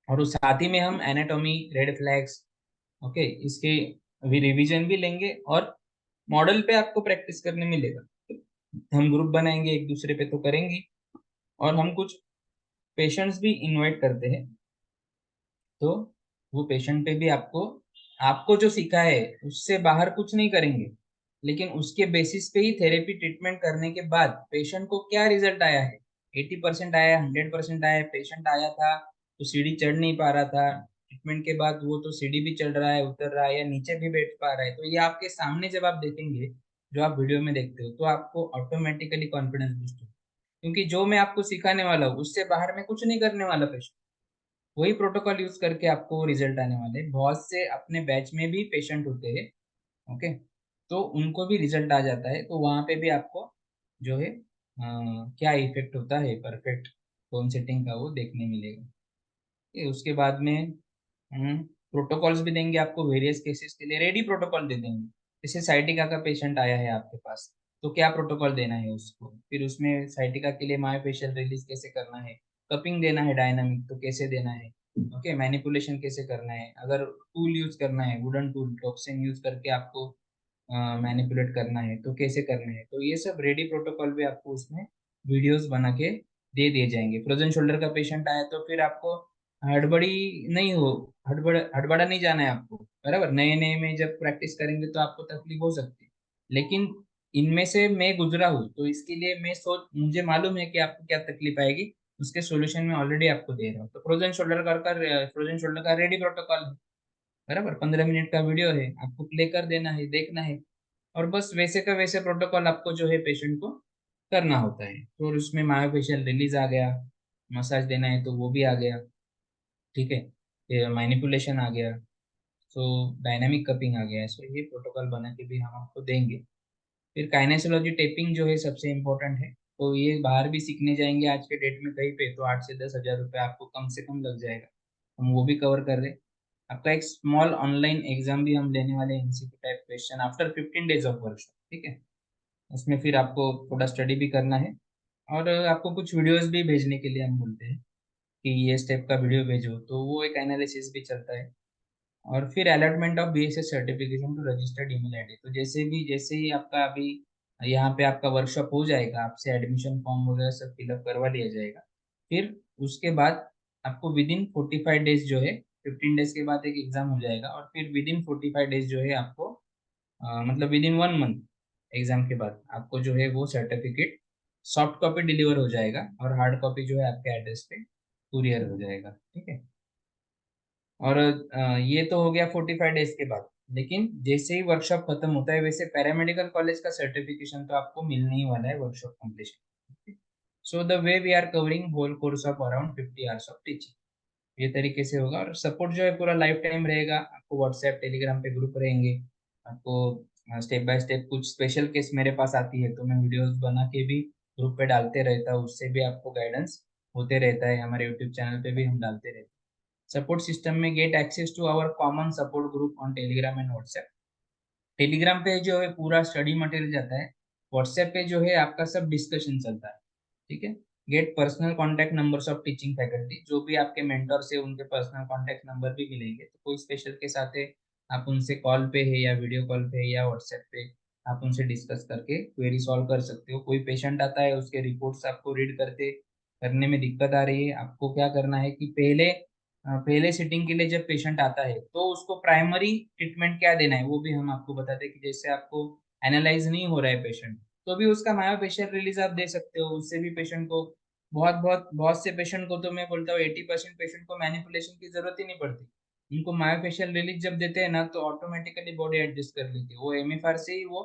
और उस साथ ही में हम एनाटॉमी, रेड फ्लैग्स, ओके, इसके भी रिवीजन भी लेंगे, और मॉडल पे आपको प्रैक्टिस करने मिलेगा। हम ग्रुप बनाएंगे एक दूसरे पे तो करेंगे, और हम कुछ पेशेंट्स भी इनवाइट करते हैं, तो वो पेशेंट पे भी आपको आपको जो सीखा है उससे बाहर कुछ नहीं करेंगे, लेकिन उसके बेसिस पे ही थेरेपी ट्रीटमेंट करने के बाद पेशेंट को क्या रिजल्ट आया है, 80% आया, 100% आया, पेशेंट आया था तो सीढ़ी चढ़ नहीं पा रहा था, ट्रीटमेंट के बाद वो तो सीढ़ी भी चढ़ रहा है, उतर रहा है, या नीचे भी बैठ पा रहा है, तो ये आपके सामने जब आप देखेंगे, जो आप वीडियो में देखते हो, तो आपको ऑटोमेटिकली कॉन्फिडेंस बूस्ट हो, क्योंकि जो मैं आपको सिखाने वाला हूँ उससे बाहर में कुछ नहीं करने वाला पेशेंट, वही प्रोटोकॉल यूज करके आपको रिजल्ट आने वाले हैं। बहुत से अपने बैच में भी पेशेंट होते हैं, ओके, तो उनको भी रिजल्ट आ जाता है, तो वहां पे भी आपको जो है क्या इफेक्ट होता है परफेक्ट टोन सेटिंग का, वो देखने मिलेगा। उसके बाद में हम प्रोटोकॉल्स भी देंगे आपको, वेरियस केसेस के लिए रेडी प्रोटोकॉल दे देंगे। जैसे साइटिका का पेशेंट आया है आपके पास, तो क्या प्रोटोकॉल देना है उसको, फिर उसमें साइटिका के लिए मायोफेशियल रिलीज कैसे करना है, कपिंग देना है डायनामिक तो कैसे देना है, ओके, मैनिपुलेशन कैसे करना है, अगर टूल यूज करना है, वुडन टूल टॉक्सिन यूज करके आपको मैनिपुलेट करना है तो कैसे करना है, तो ये सब रेडी प्रोटोकॉल भी आपको उसमें वीडियोस बना के दे दिए जाएंगे। फ्रोजन शोल्डर का पेशेंट आया तो फिर आपको हड़बड़ी नहीं हो, हड़बड़ा नहीं जाना है आपको, बराबर, नए नए में जब प्रैक्टिस करेंगे तो आपको तकलीफ हो सकती है, लेकिन इनमें से मैं गुजरा हूँ, तो इसके लिए मैं सोच, मुझे मालूम है कि आपको क्या तकलीफ आएगी, उसके सॉल्यूशन में ऑलरेडी आपको दे रहा हूँ। तो फ्रोजन शोल्डर का रेडी प्रोटोकॉल है, बराबर, 15 मिनट का वीडियो है, आपको प्ले कर देना है, देखना है, और बस वैसे का वैसे प्रोटोकॉल आपको जो है पेशेंट को करना होता है। तो उसमें मायोफेशियल रिलीज आ गया, मसाज देना है तो वो भी आ गया, ठीक है, मैनिपुलेशन आ गया, सो डायनामिक कपिंग आ गया है, सो ये प्रोटोकॉल बना के भी हम आपको देंगे। फिर काइनेसियोलॉजी टेपिंग जो है सबसे इम्पोर्टेंट है, तो ये बाहर भी सीखने जाएंगे आज के डेट में कहीं पे, तो 8 से 10 हजार रुपये आपको कम से कम लग जाएगा, हम वो भी कवर कर रहे हैं। आपका एक स्मॉल ऑनलाइन एग्जाम भी हम लेने वाले हैं, MCQ type question after 15 days of workshop. ठीक है, उसमें फिर आपको थोड़ा स्टडी भी करना है, और आपको कुछ वीडियोस भी भेजने के लिए हम बोलते हैं कि ये स्टेप का वीडियो भेजो, तो वो एक एनालिसिस भी चलता है। और फिर allotment of BSS certification to registered email ID. तो जैसे ही आपका अभी यहाँ पे आपका वर्कशॉप हो जाएगा, आपसे एडमिशन फॉर्म वगैरह सब फिलअप करवा लिया जाएगा। फिर उसके बाद आपको विद इन 45 डेज जो है, 15 डेज के बाद एक एग्जाम हो जाएगा, और फिर विद इन 45 डेज जो है आपको मतलब विद इन 1 मंथ एग्जाम के बाद आपको जो है वो सर्टिफिकेट सॉफ्ट कॉपी डिलीवर हो जाएगा, और हार्ड कॉपी जो है आपके एड्रेस पे कुरियर हो जाएगा। ठीक है। और ये तो हो गया 45 डेज के बाद। लेकिन जैसे ही वर्कशॉप खत्म होता है, वैसे पैरामेडिकल कॉलेज का सर्टिफिकेशन तो आपको मिलने ही वाला है workshop completion. So the way we are covering whole course of around 50 hours of teaching, ये तरीके से होगा। और सपोर्ट जो है पूरा लाइफ टाइम रहेगा। आपको व्हाट्सएप टेलीग्राम पे ग्रुप रहेंगे। आपको स्टेप बाय स्टेप कुछ स्पेशल केस मेरे पास आती है तो मैं वीडियोस बना के भी ग्रुप पे डालते रहता हूँ, उससे भी आपको गाइडेंस होते रहता है। हमारे यूट्यूब चैनल पे भी हम डालते रहते हैं। सपोर्ट सिस्टम में get access to our common support group on Telegram and WhatsApp. Telegram पे जो है पूरा स्टडी मटेरियल जाता है। व्हाट्सएप पे जो है आपका सब डिस्कशन चलता है। ठीक है। Get personal contact numbers of teaching faculty, जो भी आपके मेंटर से उनके पर्सनल कॉन्टैक्ट नंबर भी मिलेंगे। तो कोई स्पेशल के साथ है, आप उनसे कॉल पे है या वीडियो कॉल पे है या व्हाट्सएप पे आप उनसे डिस्कस करके क्वेरी सॉल्व कर सकते हो। कोई पेशेंट आता है, उसके रिपोर्ट्स आपको रीड करते करने में दिक्कत आ रही है, आपको क्या करना है कि पहले सिटिंग के लिए जब पेशेंट आता है तो उसको प्राइमरी ट्रीटमेंट क्या देना है वो भी हम आपको बताते हैं। कि जैसे आपको एनालाइज नहीं हो रहा है पेशेंट, तो भी उसका मायोफेशियल रिलीज आप दे सकते हो। उससे भी पेशेंट को बहुत बहुत बहुत से पेशेंट को तो मैं बोलता हूँ 80% पेशेंट को मैनिपुलेशन की जरूरत ही नहीं पड़ती। उनको मायोफेशियल रिलीज जब देते हैं ना, तो ऑटोमेटिकली बॉडी एडजस्ट कर लेती है। वो एमएफआर से ही वो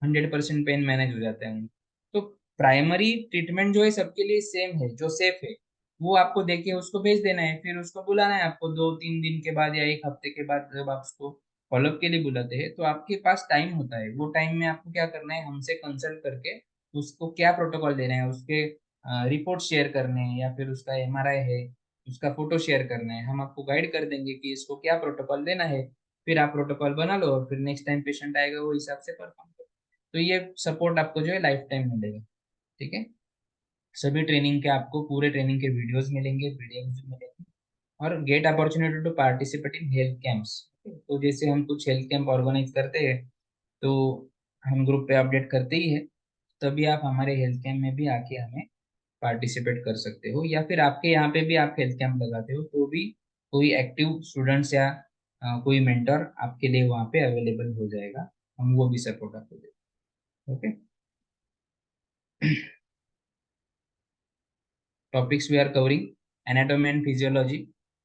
100% पेन मैनेज हो जाता है उनको। तो प्राइमरी ट्रीटमेंट जो है सबके लिए सेम है, जो सेफ है वो आपको देके उसको भेज देना है। फिर उसको बुलाना है आपको 2-3 दिन के बाद या एक हफ्ते के बाद, जब आप उसको फॉलोअप के लिए बुलाते हैं तो आपके पास टाइम होता है। वो टाइम में आपको क्या करना है, हमसे कंसल्ट करके उसको क्या प्रोटोकॉल देना है, उसके रिपोर्ट शेयर करने हैं या फिर उसका एमआरआई है उसका फोटो शेयर करना है, हम आपको गाइड कर देंगे कि इसको क्या प्रोटोकॉल देना है। फिर आप प्रोटोकॉल बना लो और फिर नेक्स्ट टाइम पेशेंट आएगा वो हिसाब से परफॉर्म करो। तो ये सपोर्ट आपको जो है लाइफ टाइम मिलेगा। ठीक है। सभी ट्रेनिंग के आपको पूरे ट्रेनिंग के वीडियोस मिलेंगे, पीडीएफ मिलेंगे। और get opportunity to participate in health camps. तो जैसे हम कुछ हेल्थ कैंप ऑर्गेनाइज करते हैं तो हम ग्रुप पे अपडेट करते ही है, तभी आप हमारे हेल्थ कैंप में भी आके हमें पार्टिसिपेट कर सकते हो। या फिर आपके यहाँ पे भी आप हेल्थ कैंप लगाते हो तो भी कोई एक्टिव स्टूडेंट्स या कोई मेंटर आपके लिए वहाँ पे अवेलेबल हो जाएगा। हम वो भी सपोर्ट आपको देंगे। Okay. Topics we are covering: anatomy and physiology,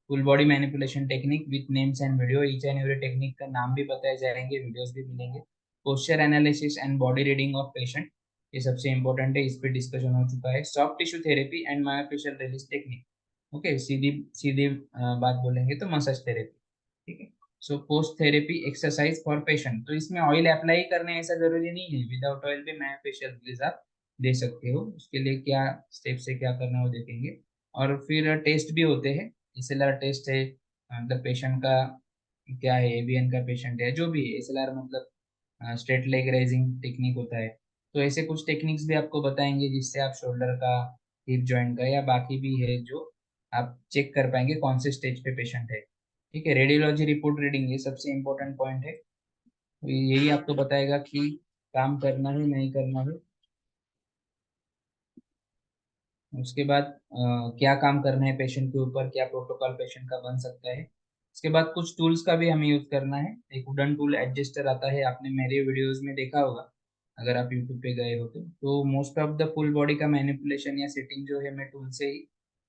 full body manipulation technique with names and video. Each and every technique का नाम भी बताए जाएंगे, वीडियोस भी मिलेंगे। Posture analysis and body reading of patient, ये सबसे इंपॉर्टेंट है, इस पे डिस्कशन हो चुका है। Soft tissue therapy and myofascial release technique. Okay, सीधी सीधी बात बोलेंगे तो मसाज थेरेपी। ठीक है। So post therapy exercise for patient, तो इसमें ऑयल अप्लाई करने ऐसा जरूरी नहीं है, विदाउट ऑयल भी मायोफेशियल रिलीज आप दे सकते हो। उसके लिए क्या स्टेप से क्या करना है वो देखेंगे। और फिर टेस्ट भी होते हैं। एसएलआर टेस्ट है, मतलब पेशेंट का क्या है, एवीएन का पेशेंट है जो भी, एसएलआर मतलब स्ट्रेट लेग रेजिंग टेक्निक होता है। तो ऐसे कुछ टेक्निक्स भी आपको बताएंगे जिससे आप शोल्डर का, हिप जॉइंट का या बाकी भी है जो आप चेक कर पाएंगे कौन से स्टेज पे पेशेंट है। ठीक है। रेडियोलॉजी रिपोर्ट रीडिंग, ये सबसे इम्पोर्टेंट पॉइंट है। तो यही आपको बताएगा कि काम करना है नहीं करना है। उसके बाद क्या काम करना है पेशेंट के ऊपर, क्या प्रोटोकॉल पेशेंट का बन सकता है। उसके बाद कुछ टूल्स का भी हमें यूज करना है। एक वुडन टूल एडजस्टर आता है, आपने मेरे वीडियोस में देखा होगा अगर आप यूट्यूब पे गए हो तो most of the full body का मैनिपुलेशन या सेटिंग जो है मैं टूल से ही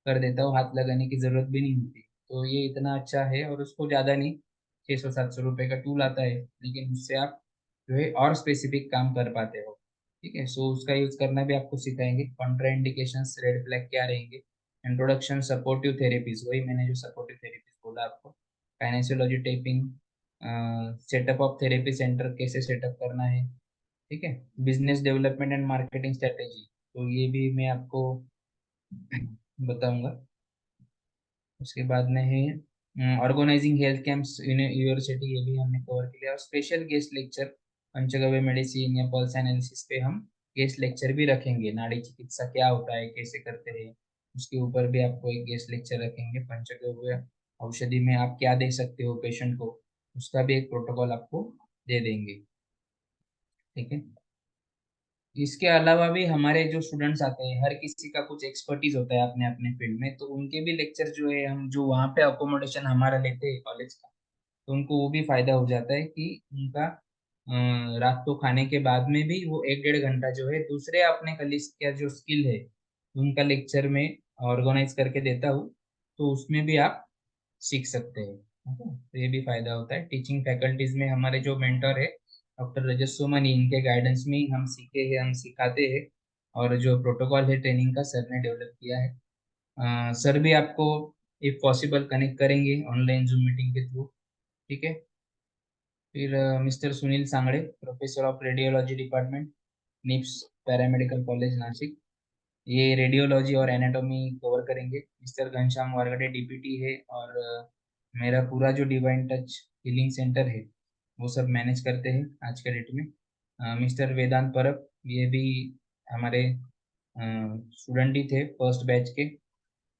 कर देता हूँ, हाथ लगाने की जरूरत भी नहीं होती। तो ये इतना अच्छा है, और उसको ज़्यादा नहीं, 600-700 रुपये का टूल आता है, लेकिन उससे आप जो है और स्पेसिफिक काम कर पाते हो। ठीक है। सो उसका यूज करना भी आपको सिखाएंगे। कॉन्ट्रा इंडिकेशंस, रेड फ्लैग क्या रहेंगे। इंट्रोडक्शन सपोर्टिव थेरेपीज, वही मैंने जो सपोर्टिव थेरेपीज बोला आपको। Kinesiology taping, setup of therapy centre कैसे सेटअप करना है। ठीक है। Business development and marketing strategy, तो ये भी मैं आपको बताऊंगा। उसके बाद में है ऑर्गेनाइजिंग हेल्थ कैंप्स यूनिवर्सिटी, ये भी हमने कवर किया। और स्पेशल गेस्ट लेक्चर, पंचगव्य मेडिसिन या पल्स एनालिसिस पे हम गेस्ट लेक्चर भी रखेंगे। नाड़ी चिकित्सा क्या होता है, कैसे करते हैं, उसके ऊपर भी आपको एक गेस्ट लेक्चर रखेंगे। पंचगव्य औषधि में आप क्या दे सकते हो पेशेंट को, उसका भी एक प्रोटोकॉल आपको दे देंगे। ठीक है। इसके अलावा भी हमारे जो स्टूडेंट्स आते हैं, हर किसी का कुछ एक्सपर्टीज होता है अपने अपने फील्ड में, तो उनके भी लेक्चर जो है, हम जो वहाँ पे अकोमोडेशन हमारा लेते हैं कॉलेज का, तो उनको वो भी फायदा हो जाता है कि उनका रात को खाने के बाद में भी वो 1 डेढ़ घंटा जो है दूसरे अपने कलीग्स का जो स्किल है उनका लेक्चर में ऑर्गेनाइज करके देता हूँ, तो उसमें भी आप सीख सकते हैं। ओके, तो ये भी फायदा होता है। टीचिंग फैकल्टीज में हमारे जो मेंटर है डॉक्टर रजत सोमनी, इनके गाइडेंस में ही हम सीखे हैं, हम सिखाते हैं। और जो प्रोटोकॉल है ट्रेनिंग का सर ने डेवलप किया है। सर भी आपको इफ पॉसिबल कनेक्ट करेंगे ऑनलाइन जूम मीटिंग के थ्रू। ठीक है। फिर mister Sunil Sangade, professor of radiology department, NIPS paramedical college Nashik, ये रेडियोलॉजी और एनाटॉमी कवर करेंगे। मिस्टर घनश्याम वारगडे डीपीटी है, और मेरा पूरा जो डिवाइन टच हीलिंग सेंटर है वो सब मैनेज करते हैं आज के डेट में। मिस्टर वेदांत परब, ये भी हमारे स्टूडेंट ही थे फर्स्ट बैच के,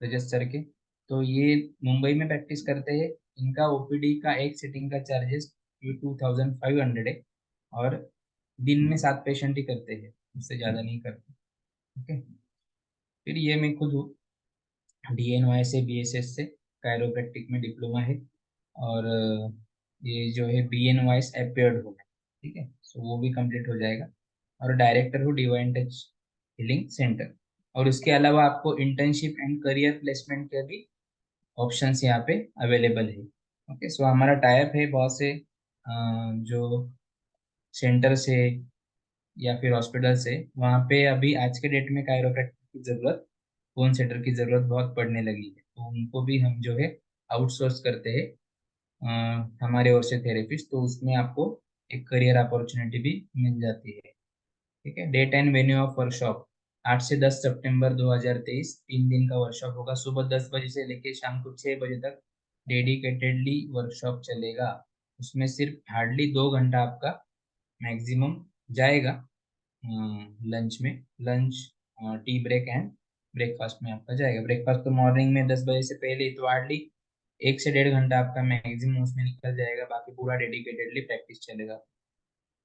रजत सर के। तो ये मुंबई में प्रैक्टिस करते हैं। इनका ओपीडी का एक सिटिंग का चार्जेस 2500 है, और दिन में 7 पेशेंट ही करते हैं, उससे ज़्यादा नहीं करते। ओके। फिर ये मैं खुद हूँ, डीएनवाई से बीएसएस से कायरोप्रैक्टिक में डिप्लोमा है, और ये जो है बीएनवाई अपेयर्ड हूँ मैं। ठीक है, सो वो भी कंप्लीट हो जाएगा। और डायरेक्टर हूँ डिवाइन टच हीलिंग सेंटर। और उसके अलावा आपको इंटर्नशिप एंड करियर प्लेसमेंट के भी ऑप्शंस यहाँ पे अवेलेबल है। ओके, सो हमारा टाइप है बहुत से जो सेंटर से या फिर हॉस्पिटल से, वहाँ पे अभी आज के डेट में कायरोप्रैक्टर की जरूरत, फोन सेंटर की जरूरत बहुत पड़ने लगी है, तो उनको भी हम जो है आउटसोर्स करते हैं हमारे ओर से थेरेपिस्ट, तो उसमें आपको एक करियर अपॉर्चुनिटी भी मिल जाती है। ठीक है। Date and venue of workshop 8 से 10 सितंबर 2023, 3 दिन का वर्कशॉप होगा। सुबह 10 बजे से लेकर शाम को 6 बजे तक डेडिकेटेडली वर्कशॉप चलेगा। उसमें सिर्फ हार्डली 2 घंटा आपका मैक्सिमम जाएगा लंच में, lunch, tea break and breakfast में आपका जाएगा। ब्रेकफास्ट तो मॉर्निंग में 10 बजे से पहले ही, तो हार्डली 1 से 1.5 घंटा आपका मैक्सिमम उसमें निकल जाएगा, बाकी पूरा डेडिकेटेडली प्रैक्टिस चलेगा।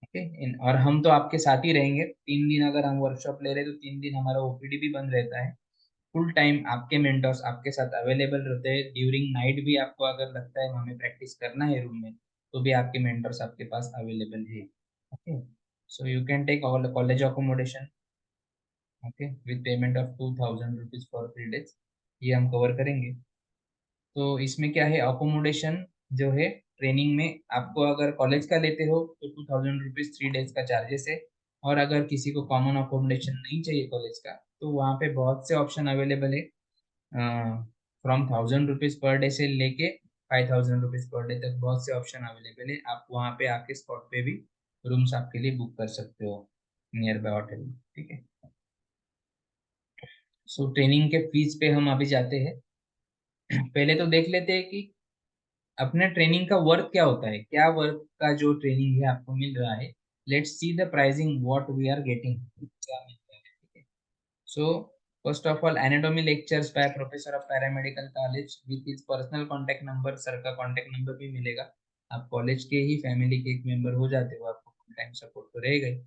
ओके। और हम तो आपके साथ ही रहेंगे 3 दिन, अगर हम वर्कशॉप ले रहे हैं तो 3 दिन हमारा ओपीडी भी बंद रहता है। फुल टाइम आपके मेंटर्स आपके साथ अवेलेबल रहते हैं। ड्यूरिंग नाइट भी आपको अगर लगता है हमें प्रैक्टिस करना है रूम में, तो भी आपके मेंटर्स आपके पास अवेलेबल है। Okay, so you can take all college accommodation, okay, with payment of 2000 rupees for 3 days, ये हम कवर करेंगे। तो इसमें क्या है, अकोमोडेशन जो है ट्रेनिंग में आपको अगर कॉलेज का लेते हो तो 2000 रुपीज 3 डेज का चार्जेस है। और अगर किसी को कॉमन अकोमोडेशन नहीं चाहिए कॉलेज का, तो वहाँ पे बहुत से ऑप्शन अवेलेबल है। फ्रॉम 1000 रुपीज पर डे से लेके 5000 रुपीज पर डे तक बहुत से ऑप्शन अवेलेबल है। आप वहाँ पे आके स्पॉट पे भी रूम्स आपके लिए बुक कर सकते हो नियर बाय होटल में। ठीक है। सो ट्रेनिंग के फीस पे हम अभी जाते हैं। पहले तो देख लेते हैं कि अपने ट्रेनिंग का वर्क क्या होता है, क्या वर्क का जो ट्रेनिंग है आपको मिल रहा है। Let's see the pricing what we are getting, क्या मिल रहा है। ठीक है। So first of all anatomy lectures by professor of paramedical college with his personal contact number, sir का कांटेक्ट नंबर भी मिलेगा। आप कॉलेज के ही फैमिली के एक मेंबर हो जाते हो, आपको फुल टाइम सपोर्ट तो रहेगा ही।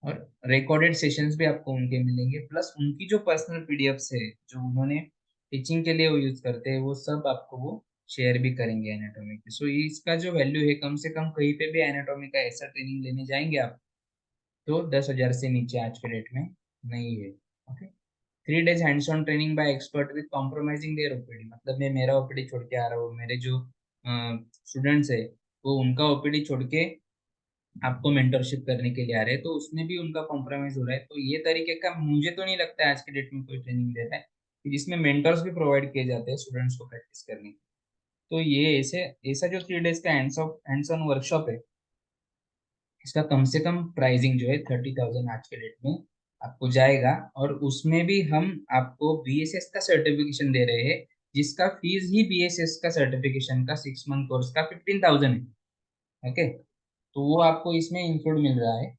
और रिकॉर्डेड सेशंस भी आपको उनके मिलेंगे, प्लस उनकी जो पर्सनल पीडीएफ्स है जो उन्होंने टीचिंग के लिए वो यूज करते हैं, वो सब आपको वो शेयर भी करेंगे एनाटॉमी की। सो इसका जो वैल्यू है, कम से कम कहीं पे भी एनाटॉमी का ऐसा ट्रेनिंग लेने जाएंगे आप, तो 10,000 से नीचे आज के डेट में नहीं है। Okay. 3 days hands on training by expert with compromising their OPD, मतलब मैं मेरा ओपीडी छोड़ के आ रहा हूँ, मेरे जो स्टूडेंट्स है वो उनका ओपीडी छोड़ के आपको मेंटरशिप करने के लिए आ रहे हैं, तो उसमें भी उनका कॉम्प्रोमाइज हो रहा है। तो ये तरीके का मुझे तो नहीं लगता है आज के डेट में कोई ट्रेनिंग दे रहा है कि जिसमें मेंटर्स भी प्रोवाइड किए जाते हैं स्टूडेंट्स को प्रैक्टिस करने की। तो ये ऐसे ऐसा जो 3 डेज का हैंड्स ऑन वर्कशॉप है, इसका कम से कम प्राइसिंग जो है 30,000 आज के डेट में आपको जाएगा। और उसमें भी हम आपको बीएसएस का सर्टिफिकेशन दे रहे हैं, जिसका फीस ही बीएसएस का सर्टिफिकेशन का 6 मंथ कोर्स का 15,000 है। ओके, तो वो आपको इसमें इंक्लूड मिल रहा है।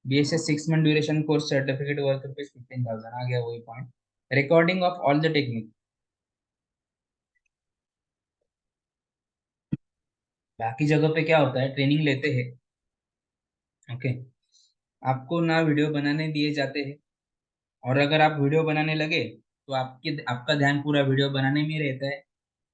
BSS 6 month duration course certificate worth rupees 15,000, आ गया वही point. Recording of all the technique, बाकी जगह पे क्या होता है, ट्रेनिंग लेते हैं, ओके, आपको ना वीडियो बनाने दिए जाते हैं, और अगर आप वीडियो बनाने लगे तो आपकी आपका ध्यान पूरा वीडियो बनाने में ही रहता है,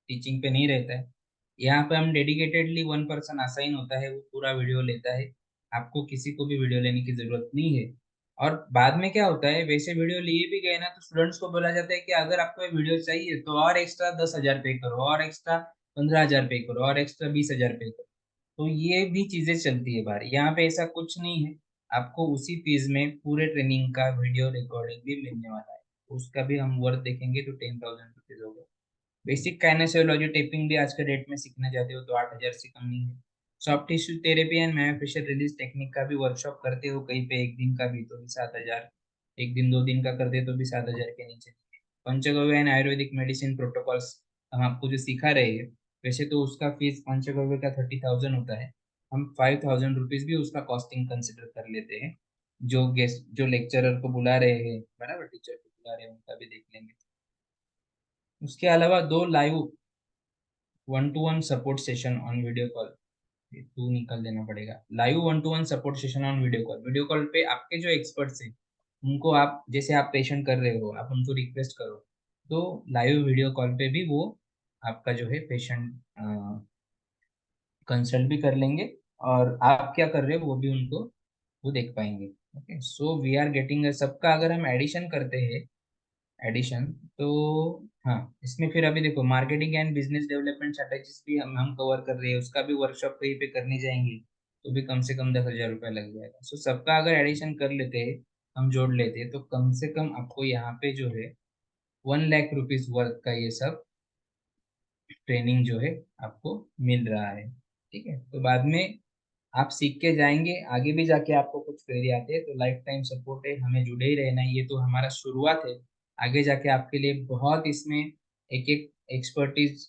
टीचिंग पे नहीं रहता है। यहाँ पे हम डेडिकेटेडली वन पर्सन असाइन होता है, वो पूरा वीडियो लेता है, आपको किसी को भी वीडियो लेने की जरूरत नहीं है। और बाद में क्या होता है, वैसे वीडियो लिए भी गए ना तो स्टूडेंट्स को बोला जाता है कि अगर आपको ये वीडियो चाहिए तो और एक्स्ट्रा 10,000 पे करो, और एक्स्ट्रा 15,000 पे करो, और एक्स्ट्रा 20,000 पे करो। तो ये भी चीजें चलती है बाहर, यहाँ पे ऐसा कुछ नहीं है। आपको उसी फीस में पूरे ट्रेनिंग का वीडियो रिकॉर्डिंग भी मिलने वाला है। उसका भी हम वर्थ देखेंगे तो 10,000 रुपीज होगा। बेसिक काइनेसियोलॉजी टेपिंग भी आज के डेट में सीखना चाहते हो तो 8,000 से कम नहीं है। Soft tissue therapy and myofascial release technique का भी वर्कशॉप करते हो कहीं पे एक दिन का भी तो भी 7,000, एक दिन 2 दिन का करते तो भी 7,000 के नीचे। पंचगव्य एंड आयुर्वेदिक मेडिसिन प्रोटोकॉल्स हम आपको जो सिखा रहे हैं, वैसे तो उसका फीस पंचगव्य का 30,000 होता है। हम 5,000 रुपीज भी उसका कॉस्टिंग कंसिडर कर लेते हैं। जो गेस्ट जो लेक्चरर को बुला रहे हैं, बराबर टीचर को बुला रहे हैं, उनका भी देख लेंगे। उसके अलावा 2 live 1-to-1 support session on video call, तू निकल देना पड़ेगा। Live 1-to-1 support session on video call पे आपके जो एक्सपर्ट्स हैं उनको आप, जैसे आप पेशेंट कर रहे हो, आप उनको रिक्वेस्ट करो तो लाइव वीडियो कॉल पे भी वो आपका जो है पेशेंट कंसल्ट भी कर लेंगे, और आप क्या कर रहे हो वो भी उनको वो देख पाएंगे। Okay, so we are getting सबका अगर हम एडिशन करते हैं, एडिशन, तो हाँ, इसमें फिर अभी देखो marketing and business development strategies भी हम कवर कर रहे हैं, उसका भी वर्कशॉप कहीं पे करने जाएंगे तो भी कम से कम 10,000 रुपया लग जाएगा। सो सबका अगर एडिशन कर लेते हैं, हम जोड़ लेते हैं, तो कम से कम आपको यहाँ पे जो है 1 लाख रुपीज वर्थ का ये सब ट्रेनिंग जो है आपको मिल रहा है। ठीक है, तो बाद में आप सीख के जाएंगे, आगे भी जाके आपको कुछ क्वेरी आते हैं तो लाइफ टाइम सपोर्ट है, हमें जुड़े ही रहना है, ये तो हमारा शुरुआत है। आगे जाके आपके लिए बहुत इसमें एक एक एक्सपर्टीज,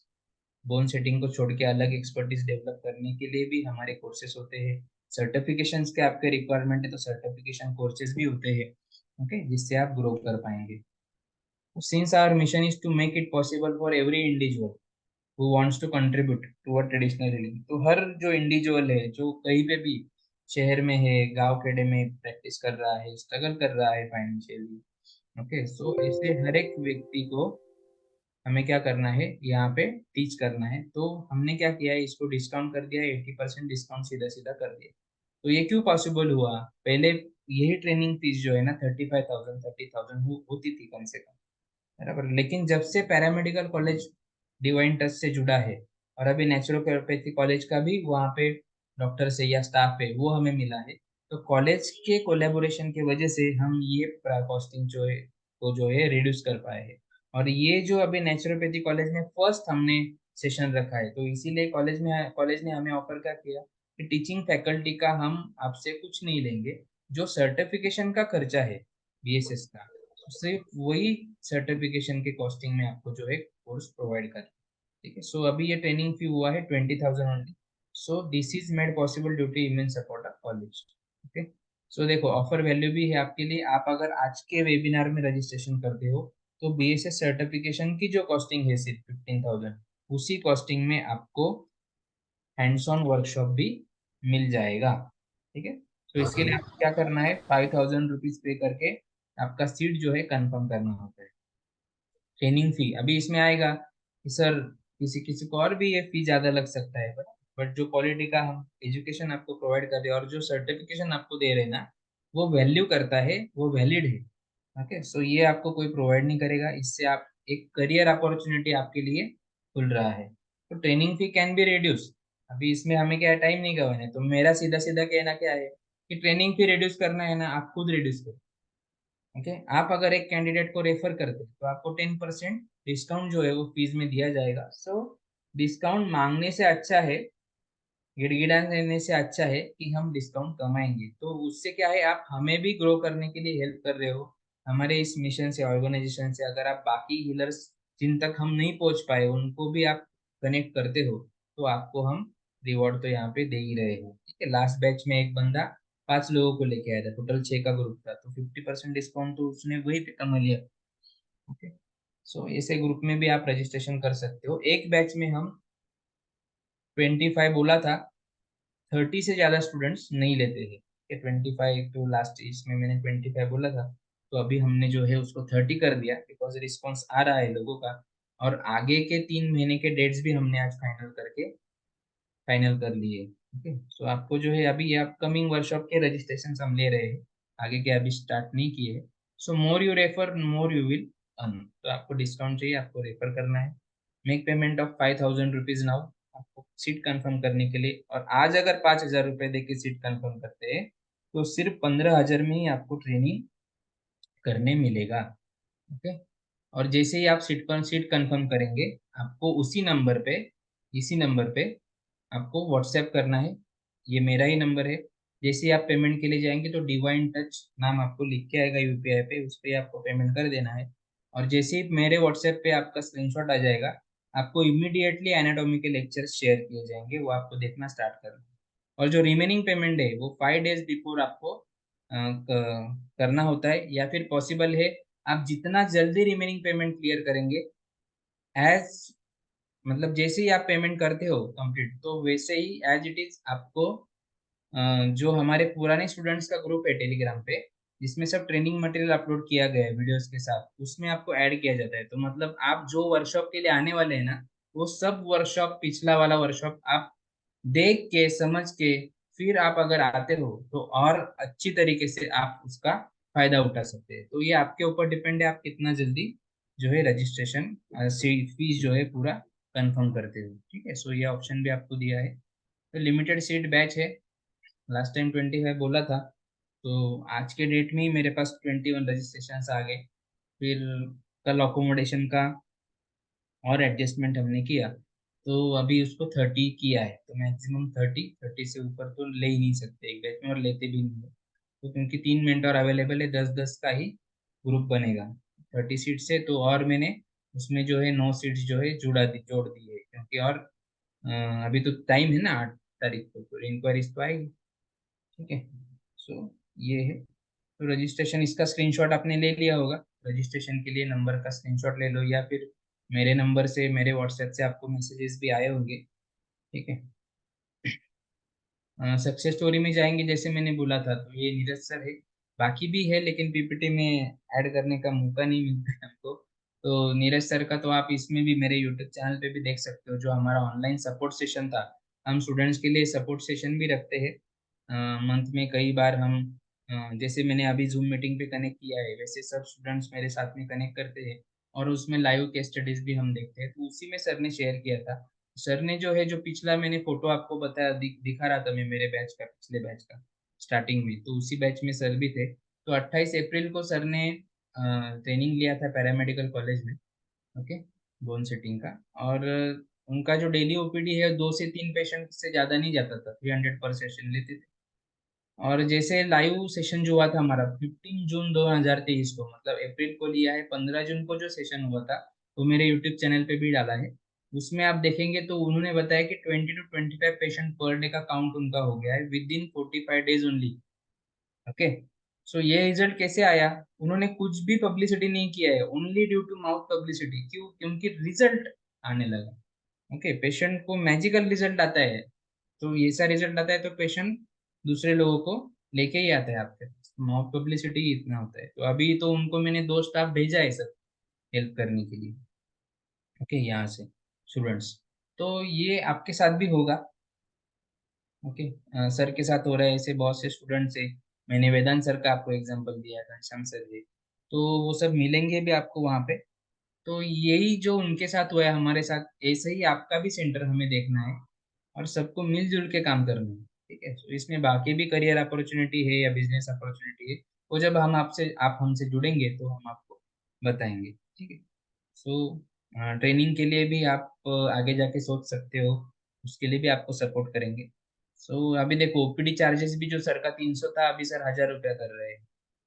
बोन सेटिंग को छोड़ के अलग एक्सपर्टीज डेवलप करने के लिए भी हमारे कोर्सेज होते हैं। सर्टिफिकेशंस के आपके रिक्वायरमेंट है तो सर्टिफिकेशन कोर्सेज भी होते हैं, ओके, जिससे आप ग्रो कर पाएंगे। Since our mission is to make it possible for every individual who wants to contribute toward traditional healing, तो हर जो इंडिविजुअल है जो कहीं पे भी शहर में है, गांव खेड़े में प्रैक्टिस कर रहा है, स्ट्रगल कर रहा है फाइनेंशियली, ओके, सो ऐसे हर एक व्यक्ति को हमें क्या करना है, यहाँ पे टीच करना है। तो हमने क्या किया है, इसको डिस्काउंट कर दिया, 80% डिस्काउंट सीधा सीधा कर दिया। तो ये क्यों पॉसिबल हुआ, पहले यही ट्रेनिंग फीस जो है ना 35,000 30,000 होती थी कम से कम, बराबर। लेकिन जब से पैरामेडिकल कॉलेज डिवाइन टच से जुड़ा है, और अभी नेचुरोपैथी कॉलेज का भी वहाँ पे डॉक्टर से या स्टाफ है वो हमें मिला है, तो कॉलेज के कोलेबोरेशन की वजह से हम ये कॉस्टिंग जो है तो जो है रिड्यूस कर पाए हैं। और ये जो अभी नेचुरोपैथी कॉलेज में फर्स्ट हमने सेशन रखा है, तो इसीलिए कॉलेज ने हमें ऑफर क्या किया कि टीचिंग फैकल्टी का हम आपसे कुछ नहीं लेंगे, जो सर्टिफिकेशन का खर्चा है बीएसएस का, सिर्फ वही सर्टिफिकेशन के कॉस्टिंग में आपको जो है कोर्स प्रोवाइड कर। ठीक है, सो अभी ये ट्रेनिंग फी हुआ है 20,000 only. So this is made possible due to immense support of college. Okay, so देखो ऑफर वैल्यू भी है आपके लिए, आप अगर आज के वेबिनार में रजिस्ट्रेशन करते हो तो बीएसएस सर्टिफिकेशन की जो कॉस्टिंग है सिर्फ 15,000, उसी कॉस्टिंग में आपको हैंड्स ऑन वर्कशॉप भी मिल जाएगा। ठीक है, तो इसके लिए आपको क्या करना है, 5,000 रुपीज पे करके आपका सीट जो है कंफर्म करना होता है। ट्रेनिंग फी अभी इसमें आएगा कि सर किसी किसी को और भी ये फी ज्यादा लग सकता है, बट जो क्वालिटी का हम एजुकेशन आपको प्रोवाइड कर रहे हैं और जो सर्टिफिकेशन आपको दे रहे हैं ना, वो वैल्यू करता है, वो वैलिड है। ओके, सो ये आपको कोई प्रोवाइड नहीं करेगा, इससे आप एक करियर अपॉर्चुनिटी आपके लिए खुल रहा है। तो training fee can be reduce, अभी इसमें हमें क्या टाइम नहीं गवाना है, तो मेरा सीधा सीधा कहना क्या है कि ट्रेनिंग फी रिड्यूस करना है ना, आप खुद रिड्यूस करो। ओके, आप अगर एक कैंडिडेट को रेफर करते हैं तो आपको 10% डिस्काउंट जो है वो फीस में दिया जाएगा। सो डिस्काउंट मांगने से अच्छा है, गिड़गिड़ाने देने से अच्छा है कि हम डिस्काउंट कमाएंगे, तो उससे क्या है, आप हमें भी ग्रो करने के लिए हेल्प कर रहे हो। हमारे इस मिशन से, ऑर्गेनाइजेशन से अगर आप बाकी हीलर्स जिन तक हम नहीं पहुंच पाए उनको भी आप कनेक्ट करते हो, तो आपको हम रिवॉर्ड तो यहाँ पे दे ही रहे हो। ठीक है, लास्ट बैच में एक बंदा 5 लोगों को लेके आया था, टोटल 6 का ग्रुप था, तो 50% डिस्काउंट तो उसने वही पे कमा लिया। ओके, सो ऐसे ग्रुप में भी आप रजिस्ट्रेशन कर सकते हो। एक बैच में हम 25 बोला था, 30 से ज्यादा स्टूडेंट्स नहीं लेते हैं कि 25 तो लास्ट, इसमें मैंने 25 बोला था। तो अभी हमने जो है उसको 30 कर दिया, बिकॉज रिस्पॉन्स आ रहा है लोगों का। और आगे के 3 महीने के डेट्स भी हमने आज फाइनल कर लिए। ओके, सो आपको जो है अभी ये अपकमिंग वर्कशॉप के रजिस्ट्रेशन हम ले रहे हैं, आगे के अभी स्टार्ट नहीं किए। So more you refer more you will earn. तो आपको डिस्काउंट चाहिए, आपको रेफर करना है। Make payment of 5,000 rupees now, आपको सीट कंफर्म करने के लिए। और आज अगर 5,000 रुपये दे के सीट कंफर्म करते हैं तो सिर्फ 15,000 में ही आपको ट्रेनिंग करने मिलेगा। ओके, और जैसे ही आप सीट कंफर्म करेंगे, आपको इसी नंबर पे आपको व्हाट्सएप करना है। ये मेरा ही नंबर है। जैसे ही आप पेमेंट के लिए जाएंगे तो डिवाइन टच नाम आपको लिख के आएगा यूपीआई पे, उस पर आपको पेमेंट कर देना है। और जैसे ही मेरे व्हाट्सएप पे आपका स्क्रीनशॉट आ जाएगा, आपको इमीडिएटली एनाटॉमी के लेक्चर्स शेयर किए जाएंगे, वो आपको देखना स्टार्ट करना है। और जो रिमेनिंग पेमेंट है वो 5 डेज बिफोर आपको करना होता है, या फिर पॉसिबल है आप जितना जल्दी रिमेनिंग पेमेंट क्लियर करेंगे, एज मतलब जैसे ही आप पेमेंट करते हो कंप्लीट, तो वैसे ही एज इट इज आपको जो हमारे पुराने स्टूडेंट्स का ग्रुप है टेलीग्राम पे, जिसमें सब ट्रेनिंग मटेरियल अपलोड किया गया है वीडियोस के साथ, उसमें आपको ऐड किया जाता है। तो मतलब आप जो वर्कशॉप के लिए आने वाले हैं ना, वो सब वर्कशॉप, पिछला वाला वर्कशॉप आप देख के समझ के फिर आप अगर आते हो तो और अच्छी तरीके से आप उसका फायदा उठा सकते हैं। तो ये आपके ऊपर डिपेंड है, आप कितना जल्दी जो है रजिस्ट्रेशन फीस जो है पूरा कंफर्म करते हो। ठीक है, सो ये ऑप्शन भी आपको दिया है। तो लिमिटेड सीट बैच है, लास्ट टाइम 25 बोला था, तो आज के डेट में ही मेरे पास 21 रजिस्ट्रेशन आ गए। फिर कल अकोमोडेशन का और एडजस्टमेंट हमने किया, तो अभी उसको 30 किया है। तो मैक्सिमम 30 से ऊपर तो ले ही नहीं सकते एक बैच में, और लेते भी नहीं है। तो क्योंकि 3 मेंटोर अवेलेबल है, 10-10 का ही ग्रुप बनेगा 30 सीट से। तो और मैंने उसमें जो है 9 सीट्स जो है जोड़ दी है, क्योंकि और अ, अभी तो टाइम है ना, 8 तारीख को तो इंक्वायरीज तो आएगी। ठीक है, सो ये है। तो रजिस्ट्रेशन, इसका स्क्रीनशॉट आपने ले लिया होगा, रजिस्ट्रेशन के लिए नंबर का स्क्रीनशॉट ले लो, या फिर मेरे नंबर से, मेरे व्हाट्सएप से आपको मैसेजेस भी आए होंगे। ठीक है, सक्सेस स्टोरी में जाएंगे, जैसे मैंने बोला था, तो ये नीरज सर है। बाकी भी है लेकिन पीपीटी में ऐड करने का मौका नहीं मिलता है हमको। तो नीरज सर का तो आप इसमें भी मेरे यूट्यूब चैनल पे भी देख सकते हो, जो हमारा ऑनलाइन सपोर्ट सेशन था। हम स्टूडेंट्स के लिए सपोर्ट सेशन भी रखते हैं मंथ में कई बार। हम जैसे मैंने अभी जूम मीटिंग पे कनेक्ट किया है, वैसे सब स्टूडेंट्स मेरे साथ में कनेक्ट करते हैं, और उसमें लाइव केस स्टडीज भी हम देखते हैं। तो उसी में सर ने शेयर किया था। सर ने जो है, जो पिछला मैंने फोटो आपको बताया, दिखा रहा था मैं मेरे बैच का, पिछले बैच का स्टार्टिंग में, तो उसी बैच में सर भी थे। तो 28 अप्रैल को सर ने ट्रेनिंग लिया था पैरामेडिकल कॉलेज में। ओके, बोन सेटिंग का। और उनका जो डेली ओपीडी है, 2 से 3 पेशेंट से ज्यादा नहीं जाता था, 300 पर सेशन लेते थे। और जैसे लाइव सेशन जो हुआ था हमारा 15 जून 2023 को, मतलब अप्रैल को लिया है, 15 जून को जो सेशन हुआ था वो मेरे यूट्यूब चैनल पे भी डाला है। उसमें आप देखेंगे तो उन्होंने बताया कि 20 to 25 पेशेंट पर डे का काउंट उनका हो गया है within 45 days only. Okay, so ये रिजल्ट कैसे आया? उन्होंने कुछ भी पब्लिसिटी नहीं किया है, only due to mouth publicity. क्यों? क्योंकि रिजल्ट आने लगा। ओके, पेशेंट को मैजिकल रिजल्ट आता है, तो ऐसा रिजल्ट आता है तो पेशेंट दूसरे लोगों को लेके ही आता है आपके पास। माउथ पब्लिसिटी इतना होता है। तो अभी तो उनको मैंने 2 स्टाफ भेजा है सब हेल्प करने के लिए। ओके, यहाँ से स्टूडेंट्स, तो ये आपके साथ भी होगा। ओके, सर के साथ हो रहा है, ऐसे बहुत से स्टूडेंट्स है। मैंने वेदांत सर का आपको एग्जांपल दिया था, श्याम सर जी, तो वो सब मिलेंगे भी आपको वहाँ पे। तो यही जो उनके साथ हुआ है हमारे साथ, ऐसे ही आपका भी सेंटर हमें देखना है, और सबको मिलजुल के काम करना है। ठीक है, तो इसमें बाकी भी करियर अपॉर्चुनिटी है या बिजनेस अपॉर्चुनिटी है, वो जब आप हमसे जुड़ेंगे तो हम आपको बताएंगे। ठीक है, सो ट्रेनिंग के लिए भी आप आगे जाके सोच सकते हो, उसके लिए भी आपको सपोर्ट करेंगे। सो अभी देखो, ओपीडी चार्जेस भी जो सर का 300 था, अभी सर 1,000 रुपया कर रहे हैं।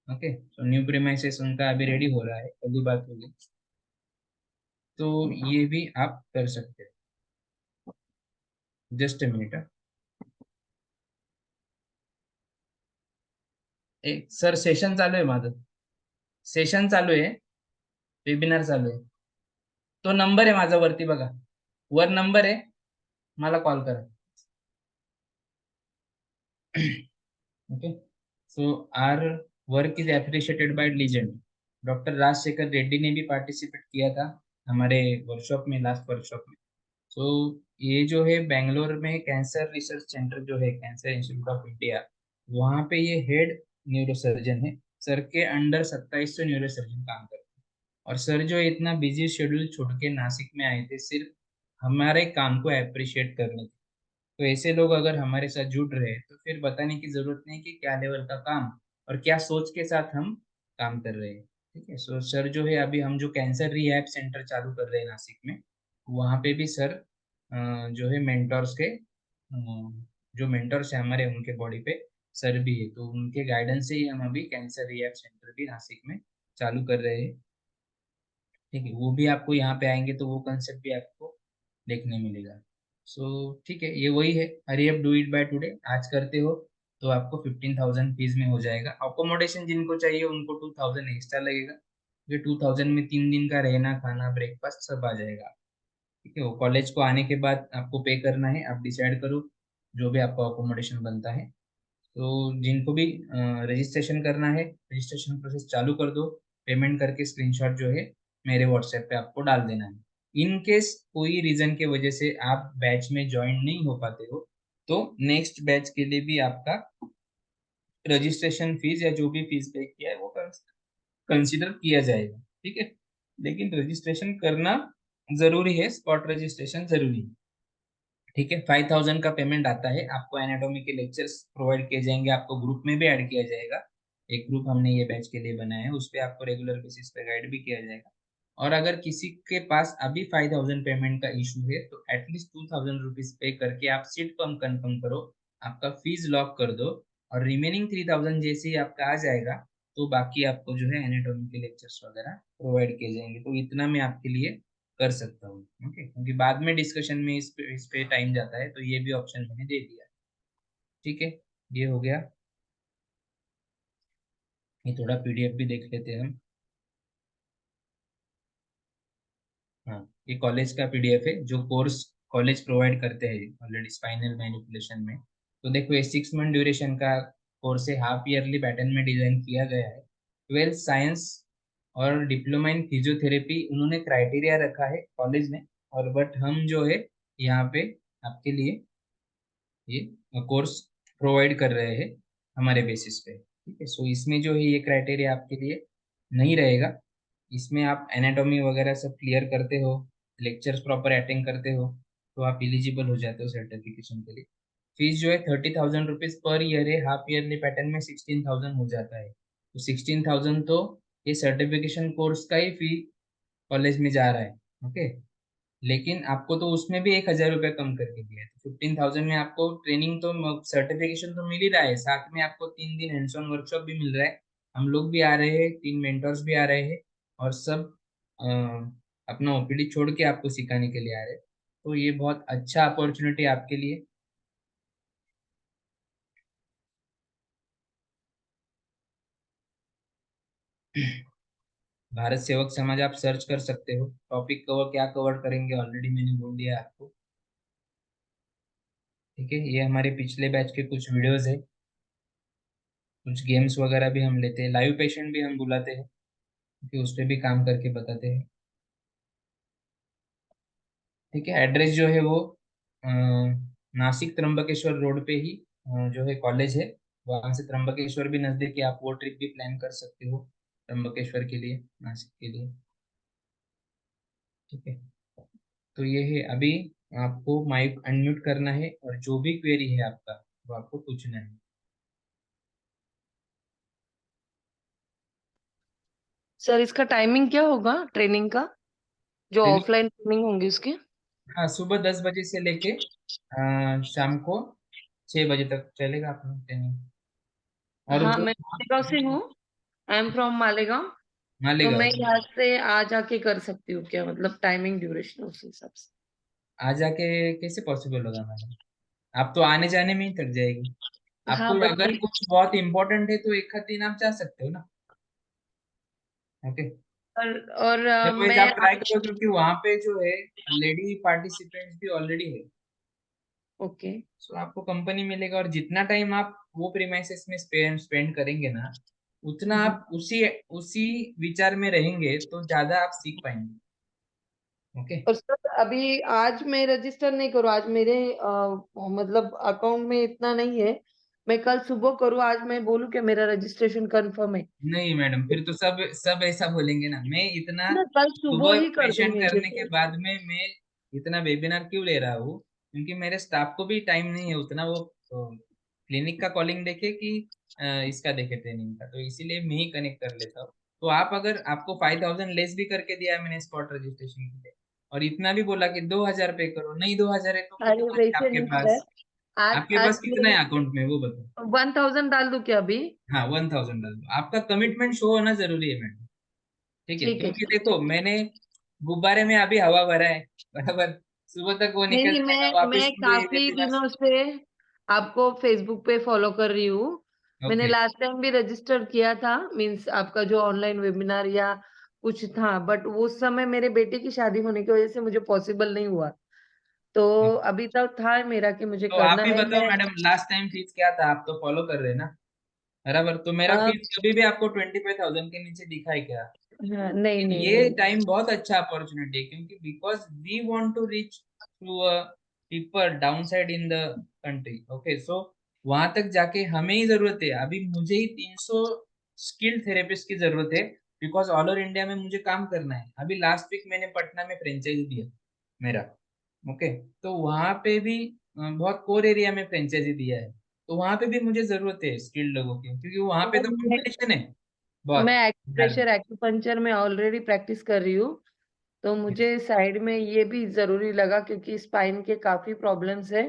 ओके, तो न्यू प्रीमाइसेस उनका अभी रेडी हो रहा है, पहली बात होगी। तो ये भी आप कर सकते हो। Just a minute. एक सर सेशन चालू आहे माझं, सेशन चालू आहे, वेबिनार चालू आहे। तो नंबर आहे माझा, वरती बघा, वर नंबर आहे, मला कॉल करा. Okay. So our work is appreciated by legend. Doctor Rajashekhar Reddy ने भी पार्टिसिपेट किया था हमारे वर्कशॉप में, लास्ट वर्कशॉप में. सो ये जो है बेंगलोर में कैंसर रिसर्च सेंटर जो है, कैंसर इंस्टीट्यूट ऑफ इंडिया, वहाँ पे ये हेड न्यूरोसर्जन है. सर के अंडर 2700 न्यूरोसर्जन काम करते हैं. और सर जो इतना बिजी शेड्यूल छोड़ के नासिक में आए थे सिर्फ हमारे काम को अप्रिशिएट करने के. तो ऐसे लोग अगर हमारे साथ जुड़ रहे हैं तो फिर बताने की जरूरत नहीं कि क्या लेवल का काम और क्या सोच के साथ हम काम कर रहे हैं. ठीक है. सो सर जो है, अभी हम जो कैंसर रिहैब सेंटर चालू कर रहे हैं नासिक में, वहाँ पे भी सर जो है मेंटोर्स के जो मेंटोर्स है हमारे, उनके बॉडी पे सर भी है. तो उनके गाइडेंस से ही हम अभी कैंसर रिहैब सेंटर भी नासिक में चालू कर रहे हैं. ठीक है. वो भी आपको यहाँ पे आएंगे तो वो कंसेप्ट भी आपको देखने मिलेगा. सो ठीक है, ये वही है. Hurry up do it by today. आज करते हो तो आपको 15,000 फीस में हो जाएगा. अकोमोडेशन जिनको चाहिए उनको 2,000 एक्स्ट्रा लगेगा. ये 2,000 में 3 दिन का रहना खाना ब्रेकफास्ट सब आ जाएगा. ठीक है. वो कॉलेज को आने के बाद आपको पे करना है. आप डिसाइड करो जो भी आपका अकोमोडेशन बनता है. तो जिनको भी रजिस्ट्रेशन करना है, रजिस्ट्रेशन प्रोसेस चालू कर दो. पेमेंट करके स्क्रीनशॉट जो है मेरे व्हाट्सएप पे आपको डाल देना है. इन केस कोई रीजन के वजह से आप बैच में ज्वाइन नहीं हो पाते हो तो नेक्स्ट बैच के लिए भी आपका रजिस्ट्रेशन फीस या जो भी फीस पे किया है वो कंसिडर किया जाएगा. ठीक है. लेकिन रजिस्ट्रेशन करना जरूरी है, स्पॉट रजिस्ट्रेशन जरूरी है. ठीक है. 5,000 का पेमेंट आता है. आपको एनाटॉमी के लेक्चर्स प्रोवाइड किए जाएंगे. आपको ग्रुप में भी ऐड किया जाएगा. एक ग्रुप हमने ये बैच के लिए बनाया है, उस पर आपको रेगुलर बेसिस पे गाइड भी किया जाएगा. और अगर किसी के पास अभी 5,000 पेमेंट का इशू है तो एटलीस्ट 2,000 रुपीज पे करके आप सीट कंफर्म करो. आपका फीस लॉक कर दो. और रिमेनिंग 3,000 जैसे ही आपका आ जाएगा तो बाकी आपको जो है एनाटॉमी के लेक्चर्स वगैरह प्रोवाइड किए जाएंगे. तो इतना मैं आपके लिए कर सकता हूँ. ओके. क्योंकि बाद में डिस्कशन में इस पे टाइम जाता है, तो ये भी ऑप्शन मैंने दे दिया. ठीक है. ये हो गया. ये थोड़ा पीडीएफ भी देख लेते हैं हम. हाँ, ये कॉलेज का पीडीएफ है जो कोर्स कॉलेज प्रोवाइड करते हैं ऑलरेडी स्पाइनल मैनिपुलेशन में. तो देखो, ये 6 मंथ ड्यूरेशन का कोर्स है. हाफ ईयरली पैटर्न में डिजाइन किया गया है. 12 साइंस और डिप्लोमा इन फिजियोथेरेपी उन्होंने क्राइटेरिया रखा है कॉलेज ने. और बट हम जो है यहाँ पे आपके लिए ये कोर्स प्रोवाइड कर रहे हैं हमारे बेसिस पे. ठीक है. सो इसमें जो है ये क्राइटेरिया आपके लिए नहीं रहेगा. इसमें आप एनाटॉमी वगैरह सब क्लियर करते हो, लेक्चर्स प्रॉपर अटेंड करते हो, तो आप एलिजिबल हो जाते हो सर्टिफिकेशन के लिए. फीस जो है 30,000 रुपीज पर ईयर है. हाफ ईयरली पैटर्न में 16,000 हो जाता है. तो 16,000 तो ये सर्टिफिकेशन कोर्स का ही फी कॉलेज में जा रहा है. ओके. लेकिन आपको तो उसमें भी 1,000 रुपये कम करके दिया है. तो 15,000 में आपको ट्रेनिंग तो सर्टिफिकेशन तो मिल ही रहा है, साथ में आपको 3 दिन हैंड्स ऑन वर्कशॉप भी मिल रहा है. हम लोग भी आ रहे हैं, 3 मेंटर्स भी आ रहे हैं. और सब अपना ओपीडी छोड़ के आपको सिखाने के लिए आ रहे हैं. तो ये बहुत अच्छा अपॉर्चुनिटी आपके लिए. भारत सेवक समाज आप सर्च कर सकते हो. टॉपिक कवर क्या कवर करेंगे ऑलरेडी मैंने बोल दिया आपको. ठीक है. ये हमारे पिछले बैच के कुछ वीडियोस है. कुछ गेम्स वगैरह भी हम लेते हैं. लाइव पेशेंट भी हम बुलाते हैं क्योंकि उस पर भी काम करके बताते हैं. ठीक है. एड्रेस जो है वो अ, नासिक त्र्यंबकेश्वर रोड पे ही जो है कॉलेज है. वहां से त्र्यंबकेश्वर भी नजदीक है. आप वो ट्रिप भी प्लान कर सकते हो त्र्यंबकेश्वर के लिए, नासिक के लिए. ठीक है. तो ये है अभी. आपको माइक अनम्यूट करना है और जो भी क्वेरी है आपका वो आपको पूछना है. सर इसका टाइमिंग क्या होगा ट्रेनिंग का, जो ट्रेनिंग. ऑफलाइन ट्रेनिंग होंगी उसकी? हाँ, सुबह 10 बजे से लेके शाम को 6 बजे तक चलेगा अपना ट्रेनिंग. और हाँ, जो मैं मालेगांव से हूँ। I am from Malegaon. तो मैं मालेगांव यहाँ से आ जाके कर सकती हूँ क्या, मतलब टाइमिंग ड्यूरेशन उस हिसाब से? आ जाके कैसे पॉसिबल होगा मैडम? आप तो आने जाने में ही थक जाएगी. हाँ आपको बट अगर कुछ बहुत इंपॉर्टेंट है तो एक आध दिन आप जा सकते हो ना. ओके. और अदरवाइज मैं आप ट्राई करो क्योंकि वहां पे जो है लेडी पार्टिसिपेंट्स भी ऑलरेडी है. ओके। सो आपको कंपनी मिलेगा, और जितना टाइम आप वो प्रीमाइसेस में स्पेंड करेंगे ना, उतना हम्म। आप उसी उसी विचार में रहेंगे तो ज्यादा आप सीख पाएंगे। ओके। और सर अभी आज मैं रजिस्टर नहीं करूँ, आज मेरे मतलब अकाउंट में इतना नहीं है, मैं कल सुबह करूँ, आज मैं बोलूँ कि मेरा रजिस्ट्रेशन कंफर्म है? नहीं मैडम, फिर तो सब सब ऐसा बोलेंगे ना। मैं इतना मैं कल सुबह सुबह ही कर पेशेंट दूंगी करने के जैसे। बाद में मैं इतना वेबिनार क्यों ले रहा हूँ, क्योंकि मेरे स्टाफ को भी टाइम नहीं है उतना, वो क्लिनिक का कॉलिंग देखे कि इसका देखे ट्रेनिंग का, तो इसीलिए मैं ही कनेक्ट कर लेता हूँ। तो आप अगर, आपको 5,000 लेस भी करके दिया है मैंने स्पॉट रजिस्ट्रेशन के लिए, और इतना भी बोला कि 2,000 पे करो, नहीं 2,000 है तो अरे कितना है वैसे आपके नहीं पास? सर, आज आपके आज पास कितना मैं है अकाउंट में वो बताओ। 1000 डाल दूं क्या अभी? हाँ 1,000 डाल दो, आपका कमिटमेंट शो होना जरूरी है मैडम। ठीक है, ठीक है क्योंकि सर। देखो मैंने गुब्बारे में अभी हवा भरा है, बराबर, सुबह तक वो नहीं निकल नहीं, जाएगा, मैं वापस मुझे इधर काफी से दिनों से आपको फेसबुक पे फॉलो कर रही हूँ। मैंने ओके। लास्ट टाइम भी रजिस्टर किया था, मींस आपका जो ऑनलाइन वेबिनार या कुछ था, बट उस समय मेरे बेटे की शादी होने की वजह से मुझे पॉसिबल नहीं हुआ। तो अभी तक था मेरा कि मुझे तो आप करना ही है। बताओ मैं मैडम, लास्ट टाइम फीस क्या था? आप तो फॉलो कर रहे हैं ना, बराबर? तो मेरा अब फीस कभी भी आपको 25,000 के नीचे दिखा है क्या? हाँ, नहीं लेकिन नहीं ये नहीं। टाइम बहुत अच्छा अपॉर्चुनिटी है, क्योंकि because we want to reach to people down side in the country. Okay, so वहां तक जाके हमें ही जरूरत है, अभी मुझे ही 300 स्किल्ड थेरेपिस्ट की जरूरत है, बिकॉज ऑल ओवर इंडिया में मुझे काम करना है। अभी लास्ट वीक मैंने पटना में फ्रेंचाइज दिया मेरा। ओके, तो वहां पे भी बहुत कोर एरिया में फ्रेंचाइजी दिया है, तो वहां पे भी मुझे जरूरत है स्किल्ड लोगों की, क्योंकि वहां पे तो मैं कंपटीशन है मैं बहुत। एक्यूप्रेशर एक्यूपंक्चर में ऑलरेडी प्रैक्टिस कर रही हूँ। तो मुझे साइड में ये भी जरूरी लगा क्योंकि स्पाइन के काफी प्रॉब्लम्स है,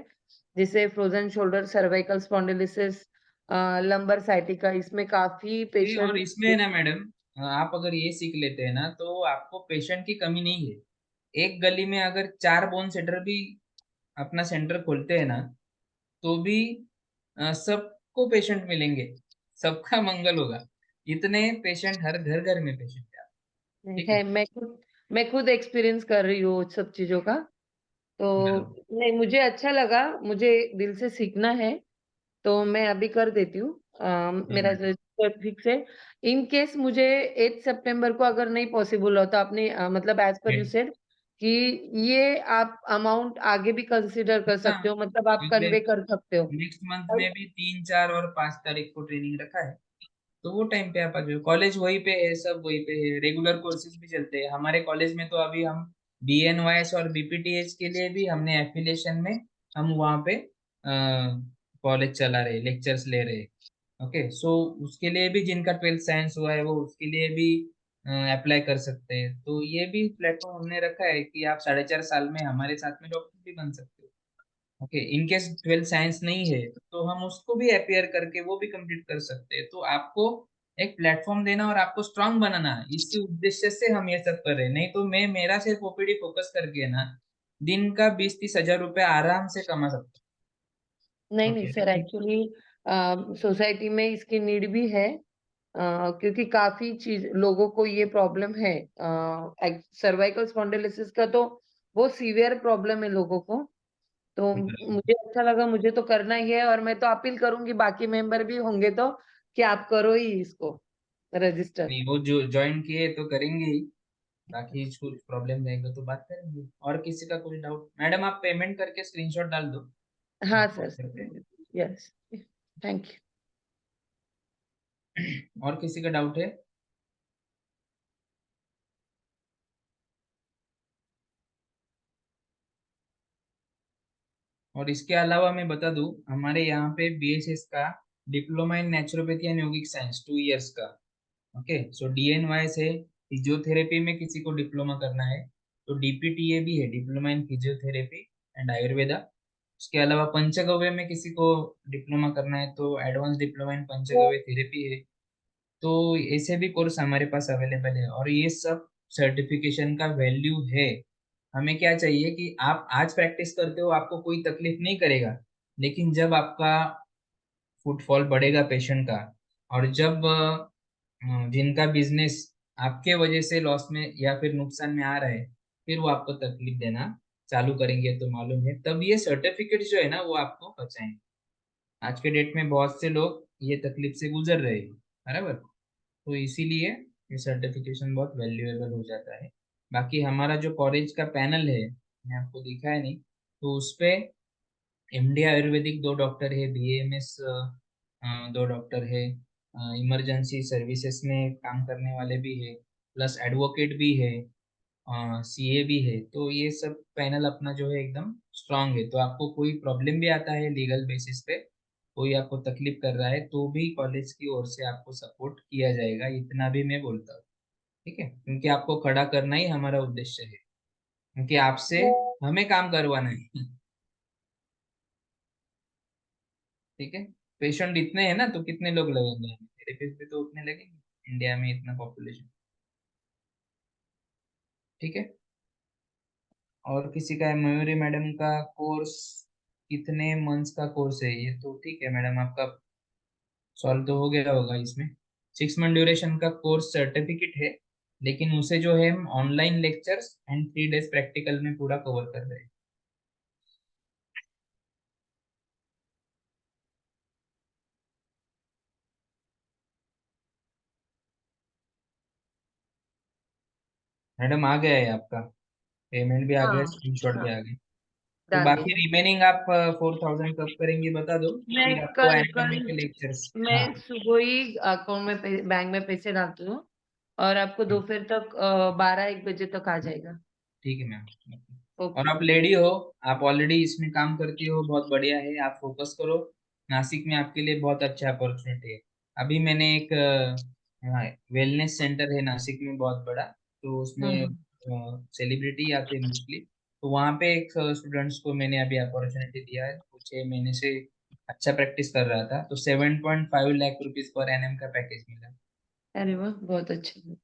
जैसे frozen shoulder, cervical spondylosis, lumbar sciatica, इसमें काफी जी, और पेशेंट। इसमें है ना मैडम, आप अगर ये सीख लेते हैं ना तो आपको पेशेंट की कमी नहीं है। एक गली में अगर 4 बोन सेटर भी अपना सेंटर खोलते हैं ना, तो भी सबको पेशेंट मिलेंगे, सबका मंगल होगा। इतने पेशेंट, हर घर घर में पेशेंट है। ठीक है। है, मैं खुद एक्सपीरियंस कर रही हूँ उन सब चीजों का। तो बराबर। नहीं, मुझे अच्छा लगा, मुझे दिल से सीखना है, तो मैं अभी कर देती हूँ। जी मेरा मैडम। रजिस्टर फिक्स है। इन केस मुझे 8 सितंबर को अगर नहीं पॉसिबल होता, आपने मतलब एज पर यू सेड कि ये आप अमाउंट आगे भी कंसीडर कर हाँ, सकते हो, मतलब आप अगले कन्वे कर सकते हो। नेक्स्ट मंथ में भी 3, 4 और 5 तारीख को ट्रेनिंग रखा है, तो वो टाइम पे आप आ जाओ। कॉलेज वहीं पे है, सब वहीं पे है, रेगुलर कोर्सेज भी चलते हैं हमारे कॉलेज में। तो अभी हम BNYS और BPTH के लिए भी हमने एफिलिएशन में, हम वहाँ पे कॉलेज चला रहे, लेक्चर्स ले रहे। ओके, सो उसके लिए भी जिनका 12th साइंस हुआ है वो उसके लिए भी अप्लाई कर सकते हैं। तो ये भी प्लेटफॉर्म हमने रखा है कि आप 4.5 साल में हमारे साथ में डॉक्टर भी बन सकते हो। Okay, in case 12th science नहीं है तो हम उसको भी अपियर करके वो भी कंप्लीट कर सकते हैं। तो आपको एक प्लेटफॉर्म देना और आपको स्ट्रांग बनाना है, इसी उद्देश्य से हम ये सब कर रहे हैं। नहीं तो मैं, मेरा सिर्फ OPD फोकस करके ना दिन का 20-30 हजार रुपये आराम से कमा सकता नहीं हूँ। नहीं ओके, सर, लेकिन एक्चुअली सोसाइटी में इसकी नीड भी है, क्योंकि काफी चीज लोगों को ये प्रॉब्लम है। सर्वाइकल स्पॉन्डिलिसिस का तो बहुत सीवियर प्रॉब्लम है लोगों को। तो मुझे अच्छा लगा, मुझे तो करना ही है, और मैं तो अपील करूंगी बाकी मेंबर भी होंगे तो कि आप करो ही इसको रजिस्टर। नहीं, वो जो ज्वाइन किए तो करेंगे ही, बाकी कुछ प्रॉब्लम रहेगा तो बात करेंगे। और किसी का कुछ डाउट? मैडम आप पेमेंट करके स्क्रीनशॉट डाल दो हाँ सर। व्हाट्सएप पे। यस। Thank you. और किसी का डाउट है? और इसके अलावा मैं बता दूं, हमारे यहाँ पे BSS का diploma in naturopathy and yogic science 2 years का। ओके, सो DNY से फिजियोथेरेपी में किसी को डिप्लोमा करना है तो DPTA भी है, diploma in physiotherapy and Ayurveda. उसके अलावा पंचगव्य में किसी को डिप्लोमा करना है तो advance diploma in panchagavya therapy है। तो ऐसे भी कोर्स हमारे पास अवेलेबल है, और ये सब सर्टिफिकेशन का वैल्यू है। हमें क्या चाहिए कि आप आज प्रैक्टिस करते हो, आपको कोई तकलीफ नहीं करेगा, लेकिन जब आपका फुटफॉल बढ़ेगा पेशेंट का, और जब जिनका बिजनेस आपके वजह से लॉस में या फिर नुकसान में आ रहा है, फिर वो आपको तकलीफ देना चालू करेंगे तो मालूम है, तब ये सर्टिफिकेट जो है ना वो आपको बचाएंगे। आज के डेट में बहुत से लोग ये तकलीफ से गुजर रहे हैं, बराबर। तो इसीलिए ये सर्टिफिकेशन बहुत वैल्यूएबल हो जाता है। बाकी हमारा जो कॉलेज का पैनल है, मैं आपको दिखाया नहीं, तो उसपे एमडी आयुर्वेदिक 2 डॉक्टर है, बीएमएस 2 डॉक्टर है, इमरजेंसी सर्विसेज में काम करने वाले भी है, प्लस एडवोकेट भी है, सीए भी है। तो ये सब पैनल अपना जो है एकदम स्ट्रांग है। तो आपको कोई प्रॉब्लम भी आता है लीगल बेसिस पे, कोई आपको तकलीफ कर रहा है, तो भी कॉलेज की ओर से आपको सपोर्ट किया जाएगा, इतना भी मैं बोलता हूँ। ठीक है, क्योंकि आपको खड़ा करना ही हमारा उद्देश्य है, क्योंकि आपसे हमें काम करवाना है। ठीक है। पेशेंट इतने हैं ना, तो कितने लोग लगेंगे हमें, थेरेपिस्ट भी तो उतने लगेंगे, इंडिया में इतना पॉपुलेशन। ठीक है। और किसी का है, मयूरी मैडम का कोर्स कितने मंथ्स का कोर्स है ये, तो ठीक है मैडम, आपका सॉल्व तो हो गया होगा इसमें। 6 मंथ ड्यूरेशन का कोर्स सर्टिफिकेट है, लेकिन उसे जो है हम online lectures and 3 days practical में पूरा कवर कर रहे हैं। मैडम आ गया है आपका, पेमेंट भी आ गया, हाँ स्क्रीनशॉट भी हाँ, आ गया। तो डाल बाकी दिया। रिमेनिंग आप 4,000 कब करेंगे बता दो, मैं फिर आपको कल एनाटॉमी कल के लेक्चर्स। मैं हाँ। सुबह ही अकाउंट में बैंक में पैसे डालती हूँ, और आपको दोपहर तक 12-1 बजे तक आ जाएगा। ठीक है मैम। और ओके। आप लेडी हो, आप ऑलरेडी इसमें काम करती हो, बहुत बढ़िया है, आप फोकस करो। नासिक में आपके लिए बहुत अच्छा अपॉर्चुनिटी है। अभी मैंने एक वेलनेस सेंटर है नासिक में बहुत बड़ा, तो उसमें हम्म। सेलिब्रिटी आते हैं मोस्टली। तो वहाँ पे एक स्टूडेंट्स को मैंने अभी अपॉर्चुनिटी दिया है, वो 6 महीने से अच्छा प्रैक्टिस कर रहा था, तो 7.5 लाख रुपीज पर एनएम का पैकेज मिला। अरे वाह, बहुत अच्छा।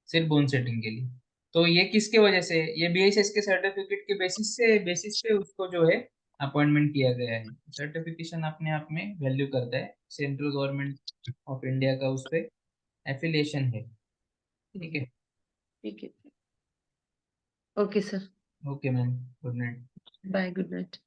सिर्फ बोन सेटिंग के लिए। तो ये किसके वजह से, ये बीएचएस के सर्टिफिकेट के बेसिस पे उसको जो है अपॉइंटमेंट किया गया है। सर्टिफिकेशन अपने आप में वैल्यू करता है, सेंट्रल गवर्नमेंट ऑफ इंडिया का उस पे एफिलिएशन है। ठीक है। ठीक है। Okay sir. Okay ma'am, good night. Bye, good night.